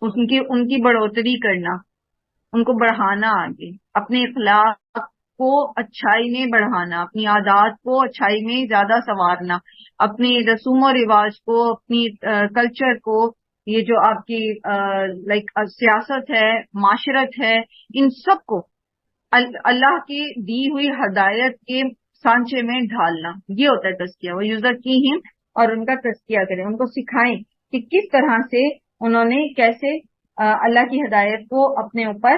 ان کی بڑھوتری کرنا، ان کو بڑھانا، آگے اپنے اخلاق کو اچھائی میں بڑھانا، اپنی عادات کو اچھائی میں زیادہ سنوارنا، اپنے رسوم و رواج کو، اپنی کلچر کو، یہ جو آپ کی سیاست ہے، معاشرت ہے، ان سب کو اللہ کی دی ہوئی ہدایت کے سانچے میں ڈھالنا، یہ ہوتا ہے تزکیہ۔ وہ یزکیہم، اور ان کا تزکیہ کریں، ان کو سکھائیں کہ کس طرح سے انہوں نے کیسے اللہ کی ہدایت کو اپنے اوپر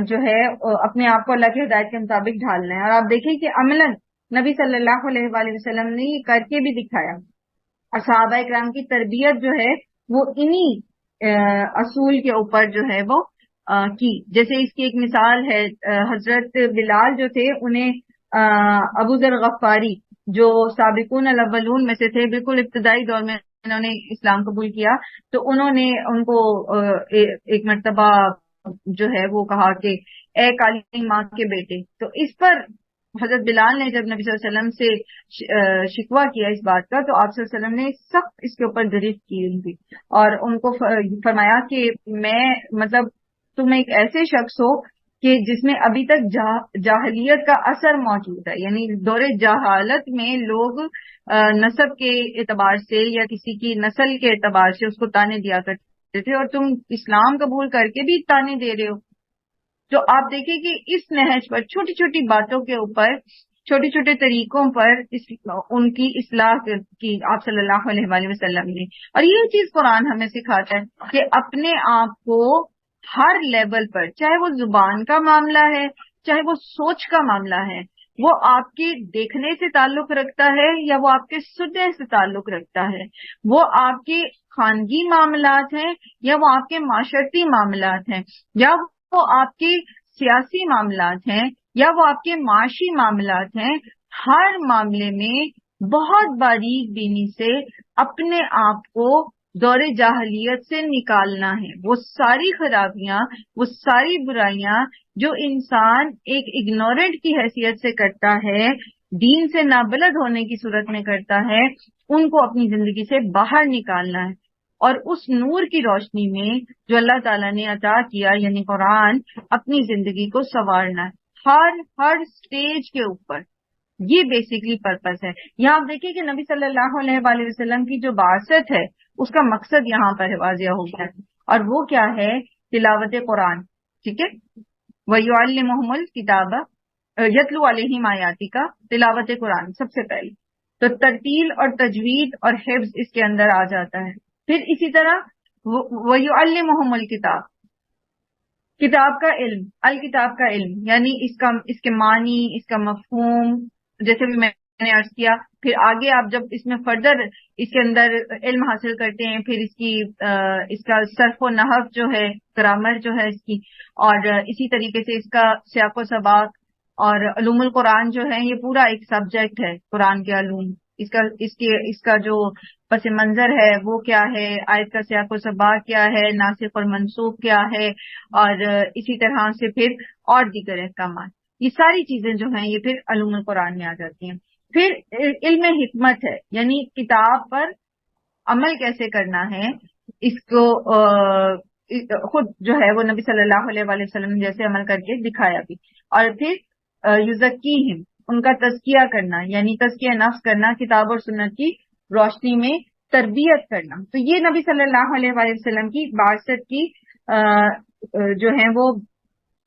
جو ہے اپنے آپ کو اللہ کی ہدایت کے مطابق ڈھالنا ہے۔ اور آپ دیکھیں کہ عملاً نبی صلی اللہ علیہ وآلہ وسلم نے یہ کر کے بھی دکھایا، اور صحابہ اکرام کی تربیت جو ہے وہ انہی اصول کے اوپر جو ہے وہ کی۔ جیسے اس کی ایک مثال ہے، حضرت بلال جو تھے انہیں ابو ذر غفاری جو سابقون الاولون میں سے تھے، بالکل ابتدائی دور میں انہوں نے اسلام قبول کیا، تو انہوں نے ان کو ایک مرتبہ جو ہے وہ کہا کہ اے کالی ماں کے بیٹے، تو اس پر حضرت بلال نے جب نبی صلی اللہ علیہ وسلم سے شکوہ کیا اس بات کا، تو آپ صلی اللہ علیہ وسلم نے سخت اس کے اوپر گرفت کی ان کی، اور ان کو فرمایا کہ میں مطلب تم ایک ایسے شخص ہو کہ جس میں ابھی تک جاہلیت کا اثر موجود ہے، یعنی دور جہالت میں لوگ نسب کے اعتبار سے یا کسی کی نسل کے اعتبار سے اس کو تانے دیا کرتے کرتے تھے اور تم اسلام قبول کر کے بھی تانے دے رہے ہو. تو آپ دیکھیں کہ اس نہج پر چھوٹی چھوٹی باتوں کے اوپر چھوٹے چھوٹے طریقوں پر ان کی اصلاح کی آپ صلی اللہ علیہ وآلہ وسلم نے. اور یہ چیز قرآن ہمیں سکھاتا ہے کہ اپنے آپ کو ہر لیول پر، چاہے وہ زبان کا معاملہ ہے، چاہے وہ سوچ کا معاملہ ہے، وہ آپ کے دیکھنے سے تعلق رکھتا ہے یا وہ آپ کے سننے سے تعلق رکھتا ہے، وہ آپ کے خانگی معاملات ہیں یا وہ آپ کے معاشرتی معاملات ہیں، یا وہ آپ کے سیاسی معاملات ہیں یا وہ آپ کے معاشی معاملات ہیں، ہر معاملے میں بہت باریک بینی سے اپنے آپ کو دور جاہلیت سے نکالنا ہے. وہ ساری خرابیاں، وہ ساری برائیاں جو انسان ایک اگنورنٹ کی حیثیت سے کرتا ہے، دین سے نابلد ہونے کی صورت میں کرتا ہے، ان کو اپنی زندگی سے باہر نکالنا ہے اور اس نور کی روشنی میں جو اللہ تعالیٰ نے عطا کیا یعنی قرآن، اپنی زندگی کو سنوارنا ہے ہر سٹیج کے اوپر. یہ بیسیکلی پرپس ہے. یہاں آپ دیکھیں کہ نبی صلی اللہ علیہ وآلہ وسلم کی جو بعثت ہے اس کا مقصد یہاں پر واضح ہو گیا ہے، اور وہ کیا ہے؟ تلاوت قرآن. ٹھیک ہے، وَيُعَلِّمُهُمُ الْكِتَابَ یتلو علیہم آیاتی کا تلاوت قرآن سب سے پہلے. تو ترتیل اور تجوید اور حفظ اس کے اندر آ جاتا ہے. پھر اسی طرح وَيُعَلِّمُهُمُ الْكِتَابَ، کتاب کا علم، الکتاب کا علم یعنی اس کے معنی، اس کا مفہوم، جیسے بھی میں نے عرض کیا. پھر آگے آپ جب اس میں فردر اس کے اندر علم حاصل کرتے ہیں، پھر اس کا صرف و نحو جو ہے، گرامر جو ہے اس کی، اور اسی طریقے سے اس کا سیاق و سباق اور علوم القرآن جو ہے، یہ پورا ایک سبجیکٹ ہے قرآن کے علوم. اس کا جو پس منظر ہے وہ کیا ہے، آیت کا سیاق و سباق کیا ہے، ناسخ اور منسوخ کیا ہے، اور اسی طرح سے پھر اور دیگر احکامات. یہ ساری چیزیں جو ہیں یہ پھر علوم القرآن میں آ جاتی ہیں. پھر علم حکمت ہے، یعنی کتاب پر عمل کیسے کرنا ہے، اس کو خود جو ہے وہ نبی صلی اللہ علیہ وآلہ وسلم جیسے عمل کر کے دکھایا بھی. اور پھر یزکیہم، ان کا تزکیہ کرنا یعنی تزکیہ نفس کرنا، کتاب اور سنت کی روشنی میں تربیت کرنا. تو یہ نبی صلی اللہ علیہ وآلہ وسلم کی بعثت کی جو ہیں وہ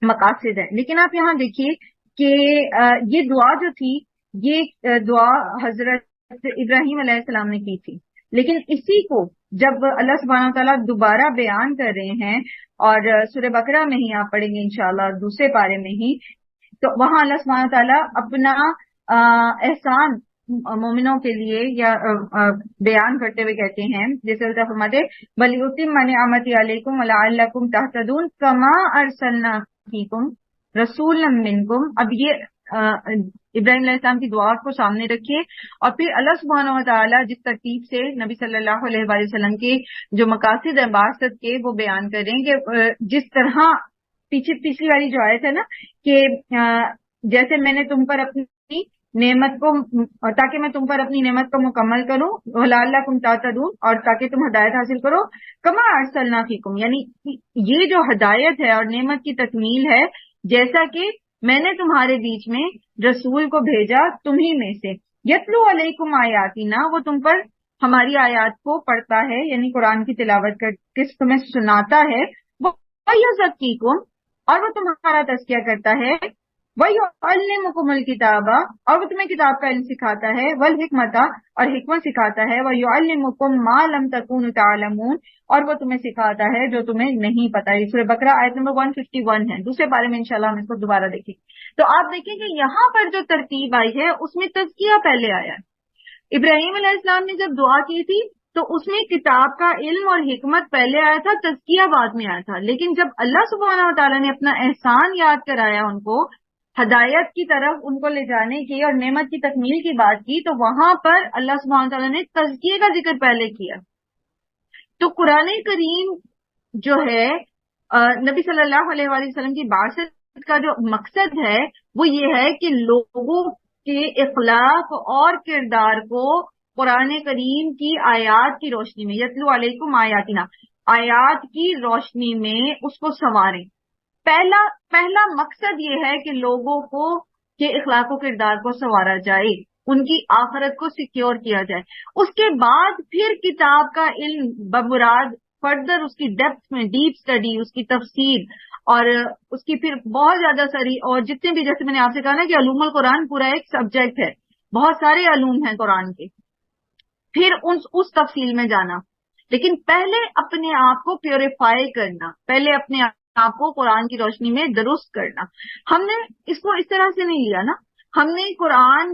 مقاصد ہیں. لیکن آپ یہاں دیکھیے کہ یہ دعا جو تھی، یہ دعا حضرت ابراہیم علیہ السلام نے کی تھی، لیکن اسی کو جب اللہ سبحانہ وتعالیٰ دوبارہ بیان کر رہے ہیں، اور سورہ بقرہ میں ہی آپ پڑھیں گے انشاءاللہ دوسرے پارے میں ہی، تو وہاں اللہ سبحانہ وتعالیٰ اپنا احسان مومنوں کے لیے یا بیان کرتے ہوئے کہتے ہیں، جیسے اللہ فرماتے وَلِأُتِمَّ نِعْمَتِي عَلَيْكُمْ وَلَعَلَّكُمْ تَهْتَدُونَ كَمَا أَرْسَلْنَا فِيكُمْ رَسُولًا مِّنكُمْ. اب یہ ابراہیم علیہ السلام کی دعا کو سامنے رکھیے، اور پھر اللہ سبحانہ وتعالیٰ جس ترتیب سے نبی صلی اللہ علیہ وآلہ وسلم کے جو مقاصد ہیں بعثت کے وہ بیان کریں کہ جس طرح پچھلی والی جو آیت ہے نا کہ جیسے میں نے تم پر اپنی نعمت کو، تاکہ میں تم پر اپنی نعمت کو مکمل کروں، وَلَعَلَّكُمْ تَهْتَدُونَ، اور تاکہ تم ہدایت حاصل کرو، کما ارسلنا فیکم، یعنی یہ جو ہدایت ہے اور نعمت کی تکمیل ہے، جیسا کہ میں نے تمہارے بیچ میں رسول کو بھیجا تمہی میں سے، یتلو علیکم آیاتنا، وہ تم پر ہماری آیات کو پڑھتا ہے یعنی قرآن کی تلاوت کر کے تمہیں سناتا ہے، وَيُزَكِّيكُمْ، اور وہ تمہارا تزکیہ کرتا ہے، وَيُعَلِّمُكُمُ الْكِتَابَ، اور وہ تمہیں کتاب کا علم سکھاتا ہے، وَالْحِکْمَةَ، اور حکمت سکھاتا ہے، وَيُعَلِّمُكُمْ مَا لَمْ تَكُونُوا تَعْلَمُونَ، اور وہ تمہیں سکھاتا ہے جو تمہیں نہیں پتا. یہ سورہ بقرہ آیت نمبر 151 ہے. دوسرے بارے میں انشاءاللہ ہم اس کو دوبارہ دیکھیں. تو آپ دیکھیں کہ یہاں پر جو ترتیب آئی ہے اس میں تزکیہ پہلے آیا ہے. ابراہیم علیہ السلام نے جب دعا کی تھی تو اس میں کتاب کا علم اور حکمت پہلے آیا تھا، تزکیہ بعد میں آیا تھا. لیکن جب اللہ سبحانہ وتعالیٰ نے اپنا احسان یاد کرایا، ان کو ہدایت کی طرف ان کو لے جانے کی اور نعمت کی تکمیل کی بات کی، تو وہاں پر اللہ سبحانہ وتعالیٰ نے تزکیے کا ذکر پہلے کیا. تو قرآن کریم جو ہے نبی صلی اللہ علیہ وآلہ وسلم کی بعثت کا جو مقصد ہے وہ یہ ہے کہ لوگوں کے اخلاق اور کردار کو قرآن کریم کی آیات کی روشنی میں، یتلو علیکم آیاتنا، آیات کی روشنی میں اس کو سنواریں. پہلا مقصد یہ ہے کہ لوگوں کو کے اخلاق و کردار کو سنوارا جائے، ان کی آخرت کو سیکیور کیا جائے. اس کے بعد پھر کتاب کا علم بمراد فردر اس کی ڈیپتھ میں ڈیپ اسٹڈی، اس کی تفسیر اور اس کی پھر بہت زیادہ ساری، اور جتنے بھی، جیسے میں نے آپ سے کہا نا کہ علوم القرآن پورا ایک سبجیکٹ ہے، بہت سارے علوم ہیں قرآن کے، پھر اس تفصیل میں جانا. لیکن پہلے اپنے آپ کو پیوریفائی کرنا، پہلے اپنے آپ کو قرآن کی روشنی میں درست کرنا. ہم نے اس کو اس طرح سے نہیں لیا نا، ہم نے قرآن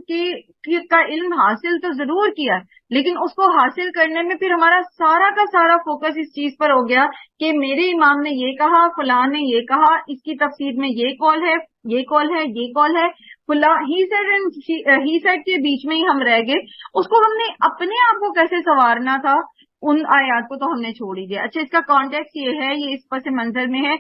کا علم حاصل تو ضرور کیا، لیکن اس کو حاصل کرنے میں پھر ہمارا سارا کا سارا فوکس اس چیز پر ہو گیا کہ میرے امام نے یہ کہا، فلاں نے یہ کہا، اس کی تفسیر میں یہ قول ہے، یہ قول ہے، یہ قول ہے، فلاں ہی سیڈ کے بیچ میں ہی ہم رہ گئے. اس کو ہم نے اپنے آپ کو کیسے سنوارنا تھا، ان آیات کو تو ہم نے چھوڑ ہی دیا. اچھا، اس کا کانٹیکس یہ ہے، یہ اس پس منظر میں ہے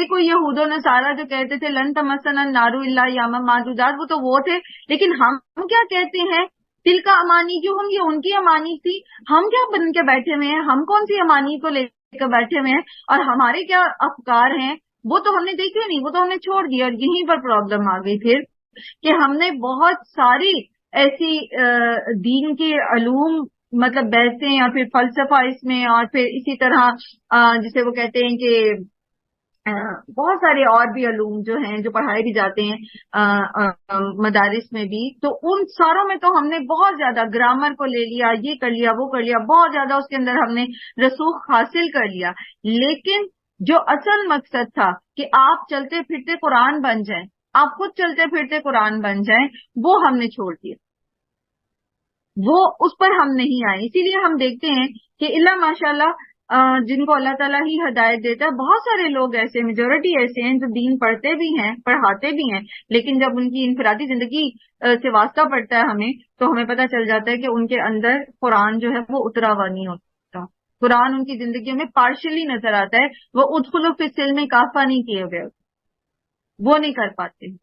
کوئی یہود و نصارہ جو کہتے تھے لن تمسنا النار الا ایاما معدودات، وہ تو وہ تھے، لیکن ہم کیا کہتے ہیں، دل کا امانی کیوں، ہم یہ ان کی امانی تھی، ہم کیا بن کے بیٹھے ہوئے ہیں، ہم کون سی امانی کو لے کر بیٹھے ہوئے ہیں، اور ہمارے کیا افکار ہیں، وہ تو ہم نے دیکھے نہیں، وہ تو ہم نے چھوڑ دیا. اور یہیں پر پرابلم آ گئی پھر کہ ہم نے بہت ساری ایسی دین کے علوم، مطلب بحثیں اور پھر فلسفہ اس میں، اور پھر اسی طرح جسے وہ کہتے ہیں کہ بہت سارے اور بھی علوم جو ہیں جو پڑھائے بھی جاتے ہیں مدارس میں بھی، تو ان ساروں میں تو ہم نے بہت زیادہ گرامر کو لے لیا، یہ کر لیا، وہ کر لیا، بہت زیادہ اس کے اندر ہم نے رسوخ حاصل کر لیا. لیکن جو اصل مقصد تھا کہ آپ چلتے پھرتے قرآن بن جائیں، آپ خود چلتے پھرتے قرآن بن جائیں، وہ ہم نے چھوڑ دیا، وہ اس پر ہم نہیں آئے. اسی لیے ہم دیکھتے ہیں کہ اللہ ماشاء اللہ جن کو اللہ تعالیٰ ہی ہدایت دیتا ہے، بہت سارے لوگ ایسے، میجورٹی ایسے ہیں جو دین پڑھتے بھی ہیں، پڑھاتے بھی ہیں، لیکن جب ان کی انفرادی زندگی سے واسطہ پڑتا ہے ہمیں، تو ہمیں پتہ چل جاتا ہے کہ ان کے اندر قرآن جو ہے وہ اترا ہوا نہیں ہوتا. قرآن ان کی زندگیوں میں پارشلی نظر آتا ہے، وہ ادخلوا فی السلم کافہ نہیں کیے ہوئے، وہ نہیں کر پاتے.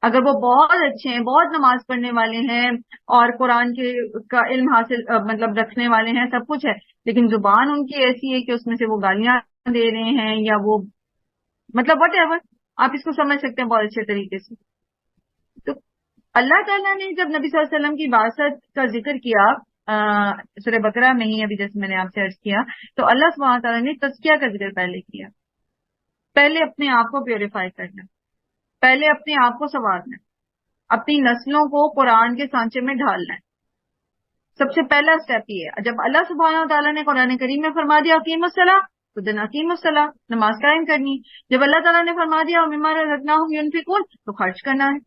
اگر وہ بہت اچھے ہیں، بہت نماز پڑھنے والے ہیں اور قرآن کا علم حاصل مطلب رکھنے والے ہیں، سب کچھ ہے، لیکن زبان ان کی ایسی ہے کہ اس میں سے وہ گالیاں دے رہے ہیں، یا وہ مطلب وٹ ایور، آپ اس کو سمجھ سکتے ہیں بہت اچھے طریقے سے. تو اللہ تعالیٰ نے جب نبی صلی اللہ علیہ وسلم کی بعثت کا ذکر کیا سورہ بقرہ میں ہی، ابھی جیسے میں نے آپ سے عرض کیا، تو اللہ سبحانہ تعالیٰ نے تزکیہ کا ذکر پہلے کیا. پہلے اپنے آپ کو پیوریفائی کرنا، پہلے اپنے آپ کو سنوارنا، اپنی نسلوں کو قرآن کے سانچے میں ڈھالنا ہے. سب سے پہلا سٹیپ یہ ہے. جب اللہ سبحانہ تعالیٰ نے قرآن کریم میں فرما دیا اقیموا الصلاۃ، تو دن اقیموا الصلاۃ، نماز قائم کرنی. جب اللہ تعالیٰ نے فرما دیا ومما رزقناہم ینفقون، تو خرچ کرنا ہے.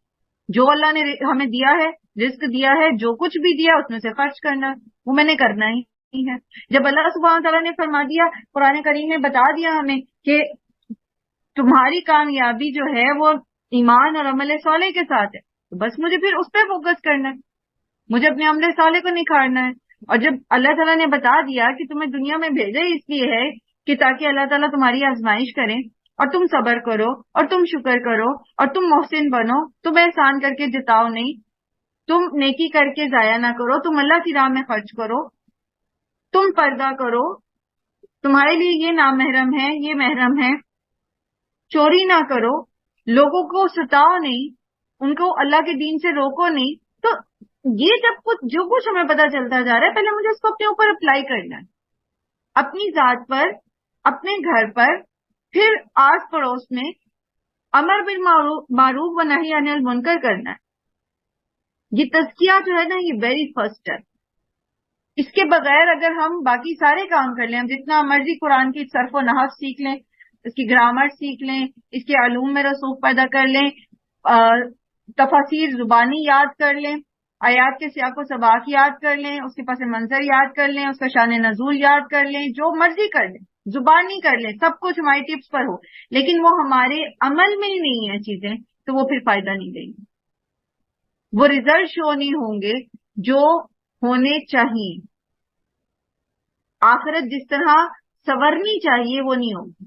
جو اللہ نے ہمیں دیا ہے، رزق دیا ہے، جو کچھ بھی دیا اس میں سے خرچ کرنا ہے، وہ میں نے کرنا ہی ہے. جب اللہ سبحانہ تعالیٰ نے فرما دیا، قرآن کریم نے بتا دیا ہمیں کہ تمہاری کامیابی جو ہے وہ ایمان اور عمل صالح کے ساتھ ہے، تو بس مجھے پھر اس پہ فوکس کرنا ہے، مجھے اپنے عمل صالح کو نکھارنا ہے. اور جب اللہ تعالیٰ نے بتا دیا کہ تمہیں دنیا میں بھیجا اس لیے ہے کہ تاکہ اللہ تعالیٰ تمہاری آزمائش کریں، اور تم صبر کرو، اور تم شکر کرو، اور تم محسن بنو، تم احسان کر کے جتاؤ نہیں، تم نیکی کر کے ضائع نہ کرو، تم اللہ کی راہ میں خرچ کرو، تم پردہ کرو، تمہارے لیے یہ نامحرم ہے، یہ محرم ہے، چوری نہ کرو، لوگوں کو ستاؤ نہیں، ان کو اللہ کے دین سے روکو نہیں. تو یہ جو کچھ ہمیں پتہ چلتا جا رہا ہے، پہلے مجھے اس کو اپنے اوپر اپلائی کرنا ہے، اپنی ذات پر، اپنے گھر پر، پھر آس پڑوس میں امر بالمعروف و نہی عن المنکر کرنا ہے. یہ تزکیہ جو ہے نا، یہ ویری فرسٹ ہے. اس کے بغیر اگر ہم باقی سارے کام کر لیں، ہم جتنا مرضی قرآن کی صرف و نحو سیکھ لیں، اس کی گرامر سیکھ لیں، اس کے علوم میں رسوخ پیدا کر لیں، تفاسیر زبانی یاد کر لیں، آیات کے سیاق و سباق یاد کر لیں، اس کے پس منظر یاد کر لیں، اس کا شان نزول یاد کر لیں، جو مرضی کر لیں، زبانی کر لیں، سب کچھ ہماری ٹپس پر ہو، لیکن وہ ہمارے عمل میں ہی نہیں ہے چیزیں، تو وہ پھر فائدہ نہیں دیں گی، وہ ریزلٹ شو نہیں ہوں گے جو ہونے چاہیے. آخرت جس طرح سنورنی چاہیے وہ نہیں ہوگی.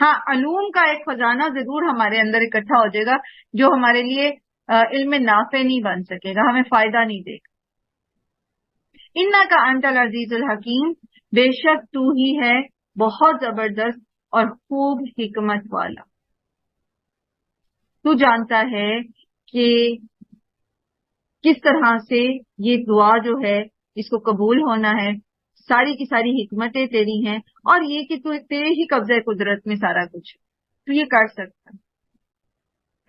ہاں، علوم کا ایک خزانہ ضرور ہمارے اندر اکٹھا ہو جائے گا جو ہمارے لیے علم نافع نہیں بن سکے گا، ہمیں فائدہ نہیں دے گا. انک انت العزیز الحکیم، بے شک تو ہی ہے بہت زبردست اور خوب حکمت والا. تو جانتا ہے کہ کس طرح سے یہ دعا جو ہے اس کو قبول ہونا ہے. ساری کی ساری حکمتیں تیری ہیں، اور یہ کہ تو تیرے ہی قبضہ قدرت میں سارا کچھ، تو یہ کر سکتا ہے۔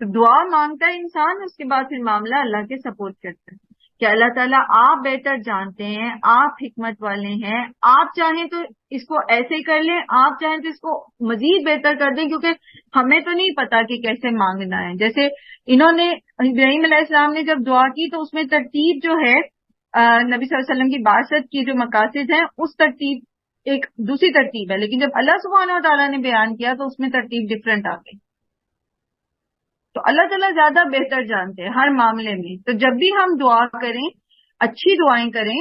تو دعا مانگتا ہے انسان، اس کے بعد پھر معاملہ اللہ کے سپورٹ کرتا ہے کہ اللہ تعالیٰ آپ بہتر جانتے ہیں، آپ حکمت والے ہیں، آپ چاہیں تو اس کو ایسے ہی کر لیں، آپ چاہیں تو اس کو مزید بہتر کر دیں، کیونکہ ہمیں تو نہیں پتا کہ کیسے مانگنا ہے۔ جیسے انہوں نے ابراہیم علیہ السلام نے جب دعا کی تو اس میں ترتیب جو ہے نبی صلی اللہ علیہ وسلم کی بعثت کی جو مقاصد ہیں اس ترتیب ایک دوسری ترتیب ہے، لیکن جب اللہ سبحانہ و تعالیٰ نے بیان کیا تو اس میں ترتیب ڈفرینٹ آ گئی۔ تو اللہ تعالیٰ زیادہ بہتر جانتے ہیں ہر معاملے میں۔ تو جب بھی ہم دعا کریں، اچھی دعائیں کریں،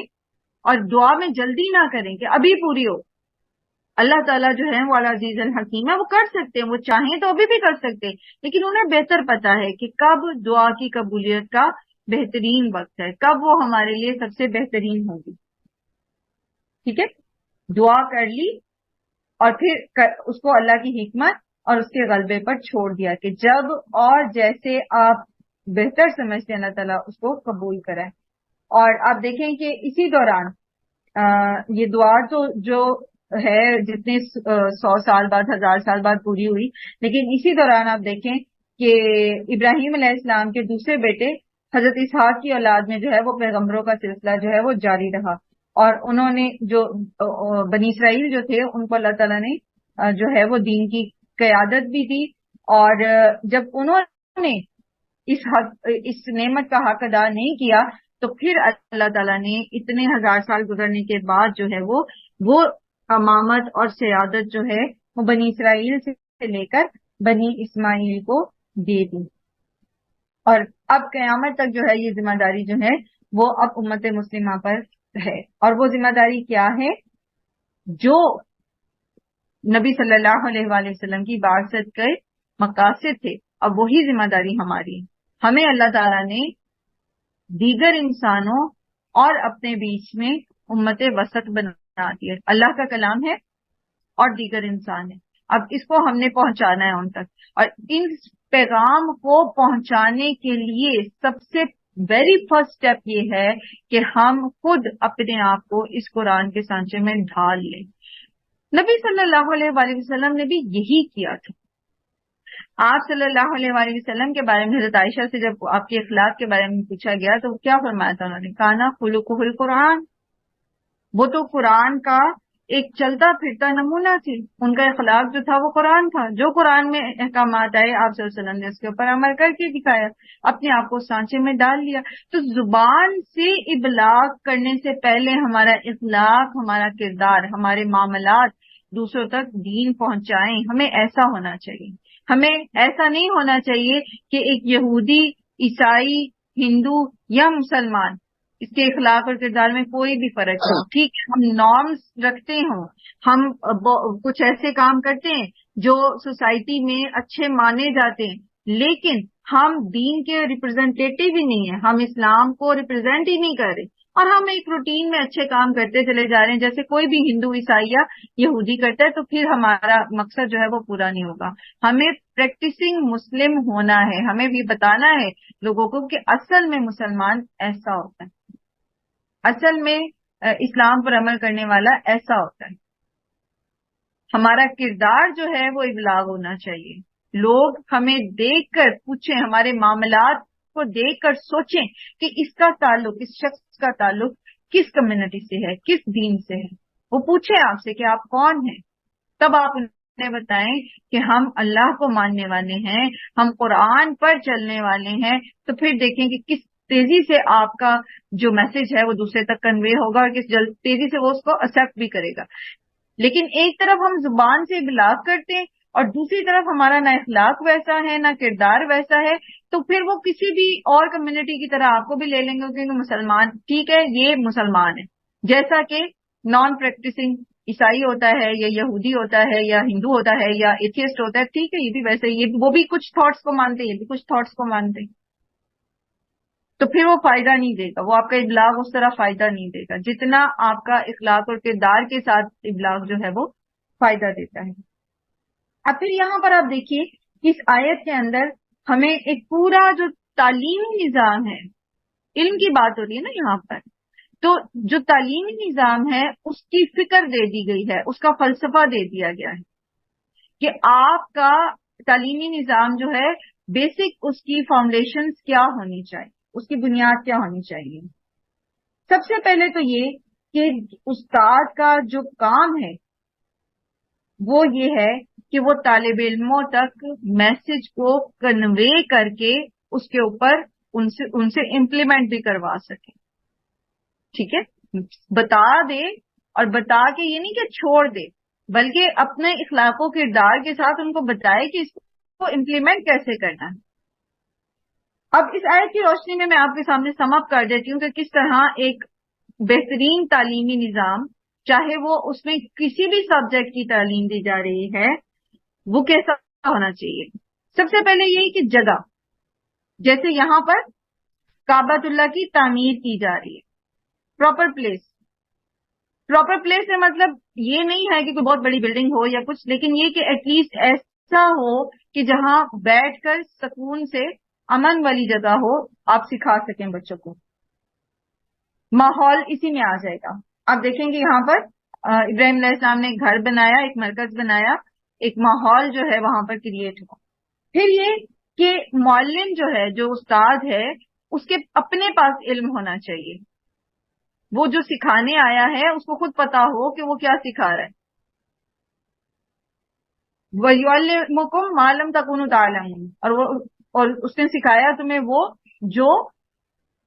اور دعا میں جلدی نہ کریں کہ ابھی پوری ہو۔ اللہ تعالیٰ جو ہے وہ العزیز الحکیم ہے، وہ کر سکتے ہیں، وہ چاہیں تو ابھی بھی کر سکتے ہیں، لیکن انہیں بہتر پتا ہے کہ کب دعا کی قبولیت کا بہترین وقت ہے، کب وہ ہمارے لیے سب سے بہترین ہوگی۔ ٹھیک ہے، دعا کر لی اور پھر اس کو اللہ کی حکمت اور اس کے غلبے پر چھوڑ دیا کہ جب اور جیسے آپ بہتر سمجھتے ہیں اللہ تعالیٰ اس کو قبول کریں۔ اور آپ دیکھیں کہ اسی دوران یہ دعا تو جو ہے جتنے 100 سال بعد 1000 سال بعد پوری ہوئی، لیکن اسی دوران آپ دیکھیں کہ ابراہیم علیہ السلام کے دوسرے بیٹے حضرت اسحاق کی اولاد میں جو ہے وہ پیغمبروں کا سلسلہ جو ہے وہ جاری رہا، اور انہوں نے جو بنی اسرائیل جو تھے ان کو اللہ تعالیٰ نے جو ہے وہ دین کی قیادت بھی دی، اور جب انہوں نے اس نعمت کا حق ادا نہیں کیا تو پھر اللہ تعالیٰ نے اتنے 1000 سال گزرنے کے بعد جو ہے وہ امامت اور سیادت جو ہے وہ بنی اسرائیل سے لے کر بنی اسماعیل کو دے دی، اور اب قیامت تک جو ہے یہ ذمہ داری جو ہے وہ اب امت مسلمہ پر ہے۔ اور وہ ذمہ داری کیا ہے؟ جو نبی صلی اللہ علیہ وآلہ وسلم کی بعثت کے مقاصد تھے، اب وہی ذمہ داری ہماری ہے۔ ہمیں اللہ تعالیٰ نے دیگر انسانوں اور اپنے بیچ میں امت وسط بنا دی ہے۔ اللہ کا کلام ہے اور دیگر انسان ہے، اب اس کو ہم نے پہنچانا ہے ان تک، اور ان پیغام کو پہنچانے کے لیے سب سے ویری فرسٹ اسٹیپ یہ ہے کہ ہم خود اپنے آپ کو اس قرآن کے سانچے میں ڈھال لیں۔ نبی صلی اللہ علیہ وآلہ وسلم نے بھی یہی کیا تھا۔ آپ صلی اللہ علیہ وآلہ وسلم کے بارے میں حضرت عائشہ سے جب آپ کے اخلاق کے بارے میں پوچھا گیا تو کیا فرمایا تھا انہوں نے؟ کانا خلقہ القرآن، وہ تو قرآن کا ایک چلتا پھرتا نمونہ تھی، ان کا اخلاق جو تھا وہ قرآن تھا، جو قرآن میں احکامات آئے آپ صلی اللہ علیہ وسلم نے اس کے اوپر عمل کر کے دکھایا، اپنے آپ کو سانچے میں ڈال لیا۔ تو زبان سے ابلاغ کرنے سے پہلے ہمارا اخلاق، ہمارا کردار، ہمارے معاملات دوسروں تک دین پہنچائیں، ہمیں ایسا ہونا چاہیے۔ ہمیں ایسا نہیں ہونا چاہیے کہ ایک یہودی، عیسائی، ہندو یا مسلمان اس کے اخلاق اور کردار میں کوئی بھی فرق ہو، ٹھیک ہے، ہم نارمز رکھتے ہوں، ہم کچھ ایسے کام کرتے ہیں جو سوسائٹی میں اچھے مانے جاتے ہیں، لیکن ہم دین کے ریپرزینٹیٹیو ہی نہیں ہیں، ہم اسلام کو ریپرزینٹ ہی نہیں کر رہے، اور ہم ایک روٹین میں اچھے کام کرتے چلے جا رہے ہیں جیسے کوئی بھی ہندو، عیسائی یا یہودی کرتا ہے، تو پھر ہمارا مقصد جو ہے وہ پورا نہیں ہوگا۔ ہمیں پریکٹسنگ مسلم ہونا ہے، ہمیں بھی بتانا ہے لوگوں کو کہ اصل میں مسلمان ایسا ہوتا ہے، اصل میں اسلام پر عمل کرنے والا ایسا ہوتا ہے۔ ہمارا کردار جو ہے وہ ابلاغ ہونا چاہیے، لوگ ہمیں دیکھ کر پوچھیں، ہمارے معاملات کو دیکھ کر سوچیں کہ اس کا تعلق، اس شخص کا تعلق کس کمیونٹی سے ہے، کس دین سے ہے، وہ پوچھیں آپ سے کہ آپ کون ہیں، تب آپ انہیں بتائیں کہ ہم اللہ کو ماننے والے ہیں، ہم قرآن پر چلنے والے ہیں، تو پھر دیکھیں کہ کس تیزی سے آپ کا جو میسج ہے وہ دوسرے تک کنوے ہوگا اور کس تیزی سے وہ اس کو ایکسپٹ بھی کرے گا۔ لیکن ایک طرف ہم زبان سے ابلاغ کرتے ہیں اور دوسری طرف ہمارا نہ اخلاق ویسا ہے نہ کردار ویسا ہے، تو پھر وہ کسی بھی اور کمیونٹی کی طرح آپ کو بھی لے لیں گے کیونکہ مسلمان، ٹھیک ہے یہ مسلمان ہے، جیسا کہ نان پریکٹسنگ عیسائی ہوتا ہے یا یہودی ہوتا ہے یا ہندو ہوتا ہے یا ایتھیسٹ ہوتا ہے، ٹھیک ہے یہ بھی ویسے ہی، وہ بھی کچھ تھاٹس کو مانتے ہیں، یہ بھی کچھ تھاٹس کو مانتے ہیں، تو پھر وہ فائدہ نہیں دے گا، وہ آپ کا ابلاغ اس طرح فائدہ نہیں دے گا جتنا آپ کا اخلاق اور کردار کے ساتھ ابلاغ جو ہے وہ فائدہ دیتا ہے۔ اب پھر یہاں پر آپ دیکھیے اس آیت کے اندر ہمیں ایک پورا جو تعلیمی نظام ہے، علم کی بات ہو رہی ہے نا یہاں پر، تو جو تعلیمی نظام ہے اس کی فکر دے دی گئی ہے، اس کا فلسفہ دے دیا گیا ہے کہ آپ کا تعلیمی نظام جو ہے بیسک اس کی فاؤنڈیشنز کیا ہونی چاہیے، اس کی بنیاد کیا ہونی چاہیے۔ سب سے پہلے تو یہ کہ استاد کا جو کام ہے وہ یہ ہے کہ وہ طالب علموں تک میسج کو کنوے کر کے اس کے اوپر ان سے امپلیمنٹ بھی کروا سکے، ٹھیک ہے، بتا دے، اور بتا کے یہ نہیں کہ چھوڑ دے، بلکہ اپنے اخلاق و کردار کے ساتھ ان کو بتائے کہ اس کو امپلیمنٹ کیسے کرنا ہے۔ اب اس آیت کی روشنی میں آپ کے سامنے سم اپ کر دیتی ہوں کہ کس طرح ایک بہترین تعلیمی نظام، چاہے وہ اس میں کسی بھی سبجیکٹ کی تعلیم دی جا رہی ہے، وہ کیسا ہونا چاہیے۔ سب سے پہلے یہی کہ جگہ، جیسے یہاں پر کعبۃ اللہ کی تعمیر کی جا رہی ہے، پراپر پلیس۔ پراپر پلیس سے مطلب یہ نہیں ہے کہ کوئی بہت بڑی بلڈنگ ہو یا کچھ، لیکن یہ کہ ایٹ لیسٹ ایسا ہو کہ جہاں بیٹھ کر سکون سے امن والی جگہ ہو، آپ سکھا سکیں بچوں کو۔ ماحول اسی میں آ جائے گا۔ آپ دیکھیں گے یہاں پر ابراہیم علیہ السلام نے ایک گھر بنایا، ایک مرکز بنایا، ایک ماحول جو ہے وہاں پر کریٹ ہوا۔ پھر یہ کہ معلم جو ہے، جو استاد ہے، اس کے اپنے پاس علم ہونا چاہیے، وہ جو سکھانے آیا ہے اس کو خود پتا ہو کہ وہ کیا سکھا رہا ہے۔ وَيُعَلِّمُكُم مَا لَمْ تَكُونُوا تَعْلَمُونَ، اور اس نے سکھایا تمہیں وہ جو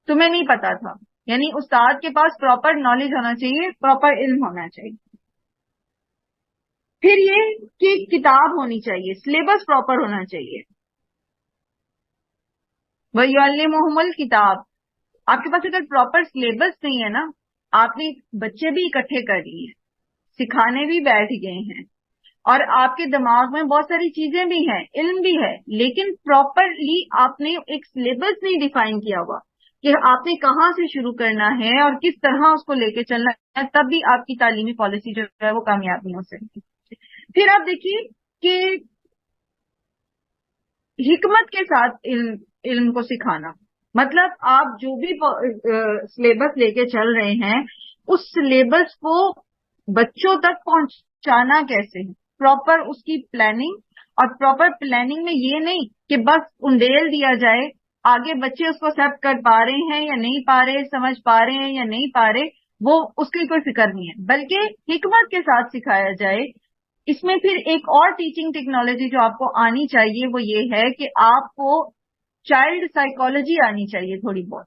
تمہیں نہیں پتا تھا، یعنی استاد کے پاس پراپر نالج ہونا چاہیے، پراپر علم ہونا چاہیے۔ پھر یہ کہ کتاب ہونی چاہیے، سلیبس پراپر ہونا چاہیے۔ وَيُعَلِّمُهُمُ الْكِتَابَ، آپ کے پاس اگر پراپر سلیبس نہیں ہے نا، آپ نے بچے بھی اکٹھے کر لیے، سکھانے بھی بیٹھ گئے ہیں، اور آپ کے دماغ میں بہت ساری چیزیں بھی ہیں، علم بھی ہے، لیکن پراپرلی آپ نے ایک سلیبس نہیں ڈیفائن کیا ہوا کہ آپ نے کہاں سے شروع کرنا ہے اور کس طرح اس کو لے کے چلنا ہے، تب بھی آپ کی تعلیمی پالیسی جو ہے وہ کامیاب نہیں ہو سکتی۔ پھر آپ دیکھیے کہ حکمت کے ساتھ علم کو سکھانا، مطلب آپ جو بھی سلیبس لے کے چل رہے ہیں، اس سلیبس کو بچوں تک پہنچانا کیسے ہے، پراپر اس کی پلاننگ، اور پراپر پلاننگ میں یہ نہیں کہ بس انڈیل دیا جائے، آگے بچے اس کو ایکسیپٹ کر پا رہے ہیں یا نہیں پا رہے، سمجھ پا رہے ہیں یا نہیں پا رہے، وہ اس کی کوئی فکر نہیں ہے، بلکہ حکمت کے ساتھ سکھایا جائے۔ اس میں پھر ایک اور ٹیچنگ ٹیکنالوجی جو آپ کو آنی چاہیے وہ یہ ہے کہ آپ کو چائلڈ سائیکالوجی آنی چاہیے، تھوڑی بہت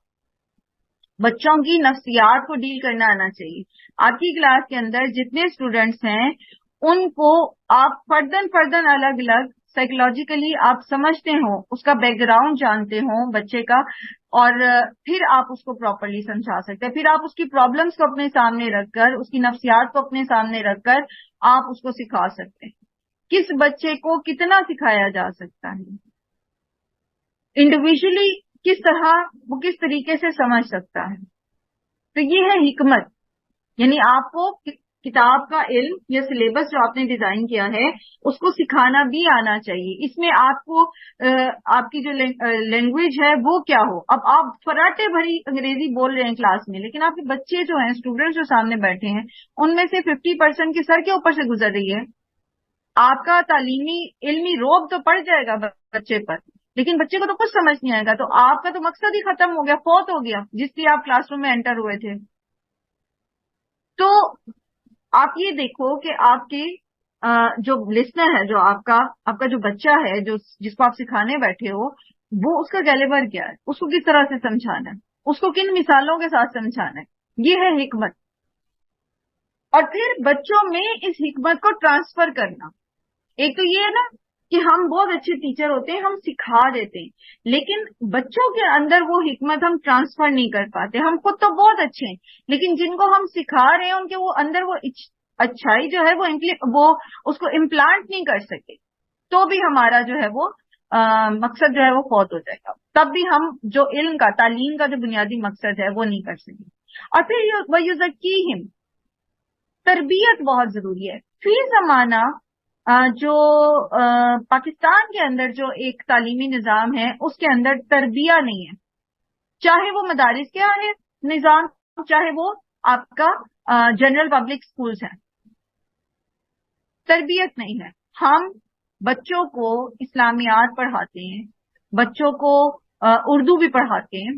بچوں کی نفسیات کو ڈیل کرنا آنا چاہیے۔ آپ کی کلاس کے اندر جتنے اسٹوڈینٹس ہیں ان کو آپ فردن الگ الگ سائیکولوجیکلی آپ سمجھتے ہوں، اس کا بیک گراؤنڈ جانتے ہوں بچے کا، اور پھر آپ اس کو پراپرلی سمجھا سکتے ہیں۔ پھر آپ اس کی پرابلمس کو اپنے سامنے رکھ کر، اس کی نفسیات کو اپنے سامنے رکھ کر آپ اس کو سکھا سکتے ہیں، کس بچے کو کتنا سکھایا جا سکتا ہے، انڈیویجلی کس طرح وہ کس طریقے سے سمجھ سکتا ہے۔ تو یہ ہے حکمت، یعنی آپ کو کتاب کا علم یا سلیبس جو آپ نے ڈیزائن کیا ہے اس کو سکھانا بھی آنا چاہیے۔ اس میں آپ کو آپ کی جو لینگویج ہے وہ کیا ہو۔ اب آپ فراٹے بھری انگریزی بول رہے ہیں کلاس میں، لیکن آپ کے بچے جو ہیں، اسٹوڈنٹس جو سامنے بیٹھے ہیں، ان میں سے 50% کی سر کے اوپر سے گزر رہی ہے۔ آپ کا تعلیمی علمی روب تو پڑ جائے گا بچے پر، لیکن بچے کو تو کچھ سمجھ نہیں آئے گا، تو آپ کا تو مقصد ہی ختم ہو گیا، فوت ہو گیا جس لیے آپ کلاس روم میں انٹر ہوئے تھے۔ تو آپ یہ دیکھو کہ آپ کی جو لسنر ہے، جو آپ کا جو بچہ ہے، جس کو آپ سکھانے بیٹھے ہو، وہ اس کا کیلیبر کیا ہے، اس کو کس طرح سے سمجھانا ہے، اس کو کن مثالوں کے ساتھ سمجھانا ہے، یہ ہے حکمت۔ اور پھر بچوں میں اس حکمت کو ٹرانسفر کرنا۔ ایک تو یہ ہے نا کہ ہم بہت اچھے ٹیچر ہوتے ہیں، ہم سکھا دیتے ہیں، لیکن بچوں کے اندر وہ حکمت ہم ٹرانسفر نہیں کر پاتے۔ ہم خود تو بہت اچھے ہیں، لیکن جن کو ہم سکھا رہے ہیں ان کے وہ اندر وہ اچھائی جو ہے وہ اس کو امپلانٹ نہیں کر سکے، تو بھی ہمارا جو ہے وہ مقصد جو ہے وہ فوت ہو جائے گا، تب بھی ہم جو علم کا، تعلیم کا جو بنیادی مقصد ہے وہ نہیں کر سکے۔ اور پھر وَيُزَكِّيهِمْ، تربیت بہت ضروری ہے۔ فی زمانہ جو پاکستان کے اندر جو ایک تعلیمی نظام ہے اس کے اندر تربیہ نہیں ہے، چاہے وہ مدارس کے نظام چاہے وہ آپ کا جنرل پبلک سکولز ہیں. تربیت نہیں ہے. ہم بچوں کو اسلامیات پڑھاتے ہیں, بچوں کو اردو بھی پڑھاتے ہیں,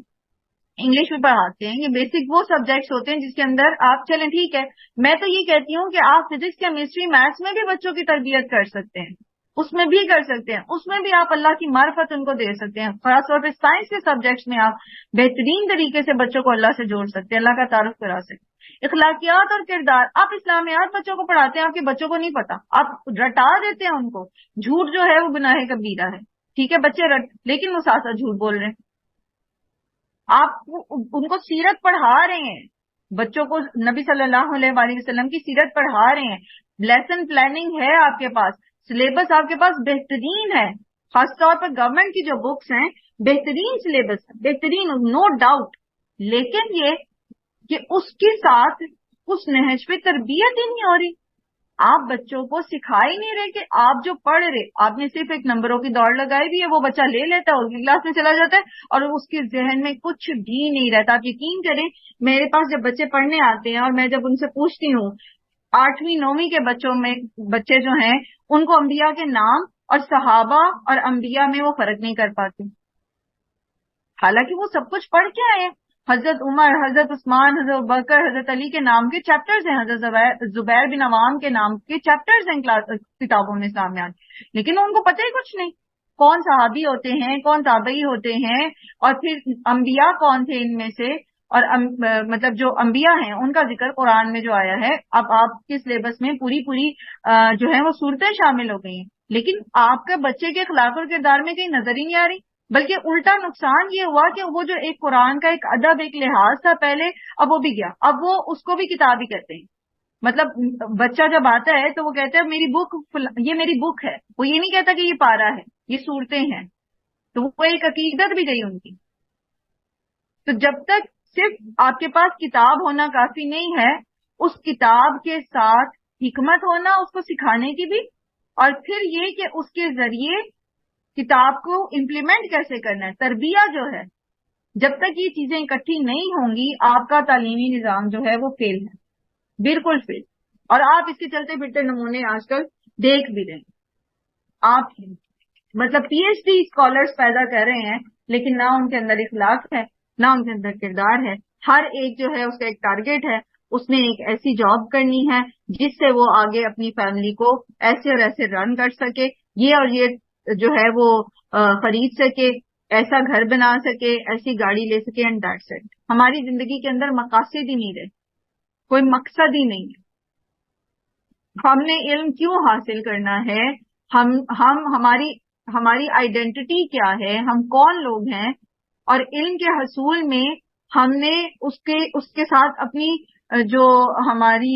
انگلش بھی پڑھاتے ہیں. یہ بیسک وہ سبجیکٹس ہوتے ہیں جس کے اندر آپ چلیں ٹھیک ہے, میں تو یہ کہتی ہوں کہ آپ فزکس کیمسٹری میتھس میں بھی بچوں کی تربیت کر سکتے ہیں, اس میں بھی کر سکتے ہیں, اس میں بھی آپ اللہ کی معرفت ان کو دے سکتے ہیں. خاص طور پہ سائنس کے سبجیکٹس میں آپ بہترین طریقے سے بچوں کو اللہ سے جوڑ سکتے ہیں, اللہ کا تعارف کرا سکتے ہیں. اخلاقیات اور کردار, آپ اسلامیات بچوں کو پڑھاتے ہیں, آپ کے بچوں کو نہیں پتا, آپ رٹا دیتے ہیں ان کو. جھوٹ جو ہے وہ گناہ کبیرہ ہے, ٹھیک ہے, بچے لیکن وہ ساتھ ساتھ جھوٹ بول رہے ہیں. آپ ان کو سیرت پڑھا رہے ہیں, بچوں کو نبی صلی اللہ علیہ وآلہ وسلم کی سیرت پڑھا رہے ہیں, لیسن پلاننگ ہے آپ کے پاس, سلیبس آپ کے پاس بہترین ہے. خاص طور پر گورنمنٹ کی جو بکس ہیں بہترین سلیبس ہے, بہترین, نو ڈاؤٹ. لیکن یہ کہ اس کے ساتھ اس نہج پہ تربیت ہی نہیں ہو رہی. آپ بچوں کو سکھا ہی نہیں رہے کہ آپ جو پڑھ رہے, آپ نے صرف ایک نمبروں کی دوڑ لگائی بھی ہے, وہ بچہ لے لیتا ہے, اس کی کلاس میں چلا جاتا ہے اور اس کے ذہن میں کچھ بھی نہیں رہتا. آپ یقین کریں, میرے پاس جب بچے پڑھنے آتے ہیں اور میں جب ان سے پوچھتی ہوں, 8ویں 9ویں کے بچے جو ہیں ان کو انبیاء کے نام اور صحابہ اور انبیاء میں وہ فرق نہیں کر پاتے, حالانکہ وہ سب کچھ پڑھ کے آئے ہیں. حضرت عمر, حضرت عثمان, حضرت بکر, حضرت علی کے نام کے چیپٹرز ہیں, حضرت زبیر بن عوام کے نام کے چیپٹرز ہیں کتابوں میں اسلامیات, لیکن ان کو پتہ ہی کچھ نہیں. کون صحابی ہوتے ہیں, کون تابعی ہوتے ہیں, اور پھر انبیاء کون تھے ان میں سے, اور مطلب جو انبیاء ہیں ان کا ذکر قرآن میں جو آیا ہے. اب آپ کے سلیبس میں پوری جو ہے وہ صورتیں شامل ہو گئی ہیں, لیکن آپ کے بچے کے اخلاق اور کردار میں کہیں نظر ہی نہیں آ رہی. بلکہ الٹا نقصان یہ ہوا کہ وہ جو ایک قرآن کا ایک ادب, ایک لحاظ تھا پہلے, اب وہ بھی گیا. اب وہ اس کو بھی کتاب ہی کہتے ہیں. مطلب بچہ جب آتا ہے تو وہ کہتا ہے میری بک, یہ میری بک ہے. وہ یہ نہیں کہتا کہ یہ پارا ہے, یہ صورتیں ہیں. تو وہ ایک عقیدت بھی گئی ان کی. تو جب تک صرف آپ کے پاس کتاب ہونا کافی نہیں ہے, اس کتاب کے ساتھ حکمت ہونا اس کو سکھانے کی بھی, اور پھر یہ کہ اس کے ذریعے کتاب کو امپلیمنٹ کیسے کرنا ہے, تربیہ جو ہے. جب تک یہ چیزیں اکٹھی نہیں ہوں گی, آپ کا تعلیمی نظام جو ہے وہ فیل ہے, بالکل فیل. اور آپ اس کے چلتے پھرتے نمونے آج کل دیکھ بھی رہے ہیں. آپ مطلب پی ایچ ڈی اسکالرس پیدا کر رہے ہیں, لیکن نہ ان کے اندر اخلاق ہے, نہ ان کے اندر کردار ہے. ہر ایک جو ہے اس کا ایک ٹارگیٹ ہے, اس نے ایک ایسی جاب کرنی ہے جس سے وہ آگے اپنی فیملی کو ایسے اور ایسے رن کر سکے, یہ اور یہ جو ہے وہ خرید سکے, ایسا گھر بنا سکے, ایسی گاڑی لے سکے, اینڈ دیٹس اٹ. ہماری زندگی کے اندر مقاصد ہی نہیں رہے, کوئی مقصد ہی نہیں ہے. ہم نے علم کیوں حاصل کرنا ہے, ہماری آئیڈینٹی کیا ہے, ہم کون لوگ ہیں, اور علم کے حصول میں ہم نے اس کے ساتھ اپنی جو ہماری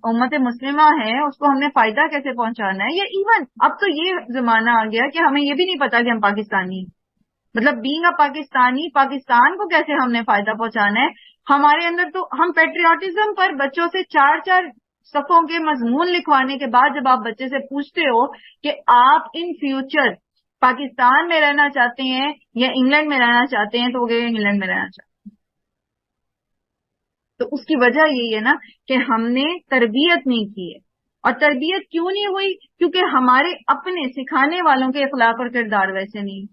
امت مسلمہ ہے اس کو ہم نے فائدہ کیسے پہنچانا ہے. یہ ایون اب تو یہ زمانہ آ گیا کہ ہمیں یہ بھی نہیں پتا کہ ہم پاکستانی ہیں, مطلب بینگ اے پاکستانی, پاکستان کو کیسے ہم نے فائدہ پہنچانا ہے. ہمارے اندر تو ہم پیٹریوٹزم پر بچوں سے 4 صفوں کے مضمون لکھوانے کے بعد جب آپ بچے سے پوچھتے ہو کہ آپ ان فیوچر پاکستان میں رہنا چاہتے ہیں یا انگلینڈ میں رہنا چاہتے ہیں, تو وہ کہے انگلینڈ میں رہنا چاہتے ہیں. تو اس کی وجہ یہی ہے نا کہ ہم نے تربیت نہیں کی ہے. اور تربیت کیوں نہیں ہوئی, کیونکہ ہمارے اپنے سکھانے والوں کے اخلاق اور کردار ویسے نہیں.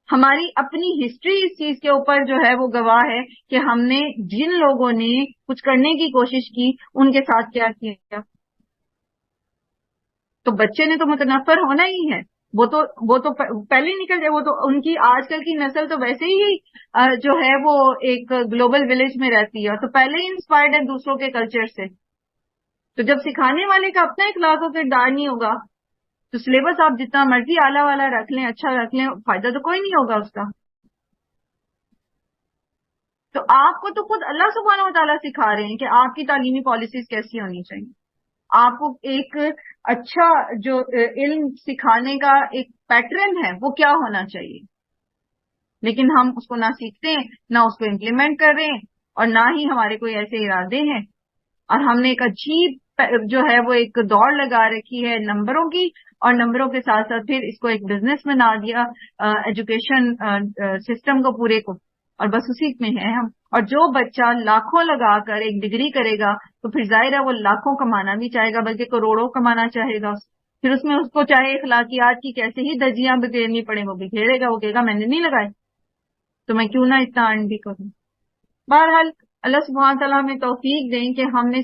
ہماری اپنی ہسٹری اس چیز کے اوپر جو ہے وہ گواہ ہے کہ ہم نے جن لوگوں نے کچھ کرنے کی کوشش کی ان کے ساتھ کیا کیا. تو بچے نے تو متنفر ہونا ہی ہے, وہ تو پہلے نکل جائے. وہ تو ان کی آج کل کی نسل تو ویسے ہی جو ہے وہ ایک گلوبل ولیج میں رہتی ہے, تو پہلے ہی انسپائرڈ ہے دوسروں کے کلچر سے. تو جب سکھانے والے کا اپنا اخلاق و کردار نہیں ہوگا تو سلیبس آپ جتنا مرضی اعلیٰ والا رکھ لیں, اچھا رکھ لیں, فائدہ تو کوئی نہیں ہوگا اس کا. تو آپ کو تو خود اللہ سبحانہ و تعالیٰ سکھا رہے ہیں کہ آپ کی تعلیمی پالیسیز کیسی ہونی چاہیے. آپ کو ایک اچھا جو علم سکھانے کا ایک پیٹرن ہے وہ کیا ہونا چاہیے, لیکن ہم اس کو نہ سیکھتے ہیں, نہ اس کو امپلیمنٹ کر رہے ہیں, اور نہ ہی ہمارے کوئی ایسے ارادے ہیں. اور ہم نے ایک عجیب جو ہے وہ ایک دوڑ لگا رکھی ہے نمبروں کی, اور نمبروں کے ساتھ ساتھ پھر اس کو ایک بزنس بنا دیا ایجوکیشن سسٹم کو پورے کو, اور بس اسی میں ہے ہم. اور جو بچہ لاکھوں لگا کر ایک ڈگری کرے گا تو پھر ظاہر ہے وہ لاکھوں کمانا بھی چاہے گا، بلکہ کروڑوں کمانا چاہے گا، پھر اس میں اس کو چاہے اخلاقیات کی کیسے ہی دجیاں بکھیرنی پڑے وہ بکھیرے گا، وہ کہے گا میں نے نہیں لگائے تو میں کیوں نہ اتنا ارن بھی کروں۔ بہرحال اللہ سبحانہ تعالیٰ ہمیں توفیق دیں کہ ہم نے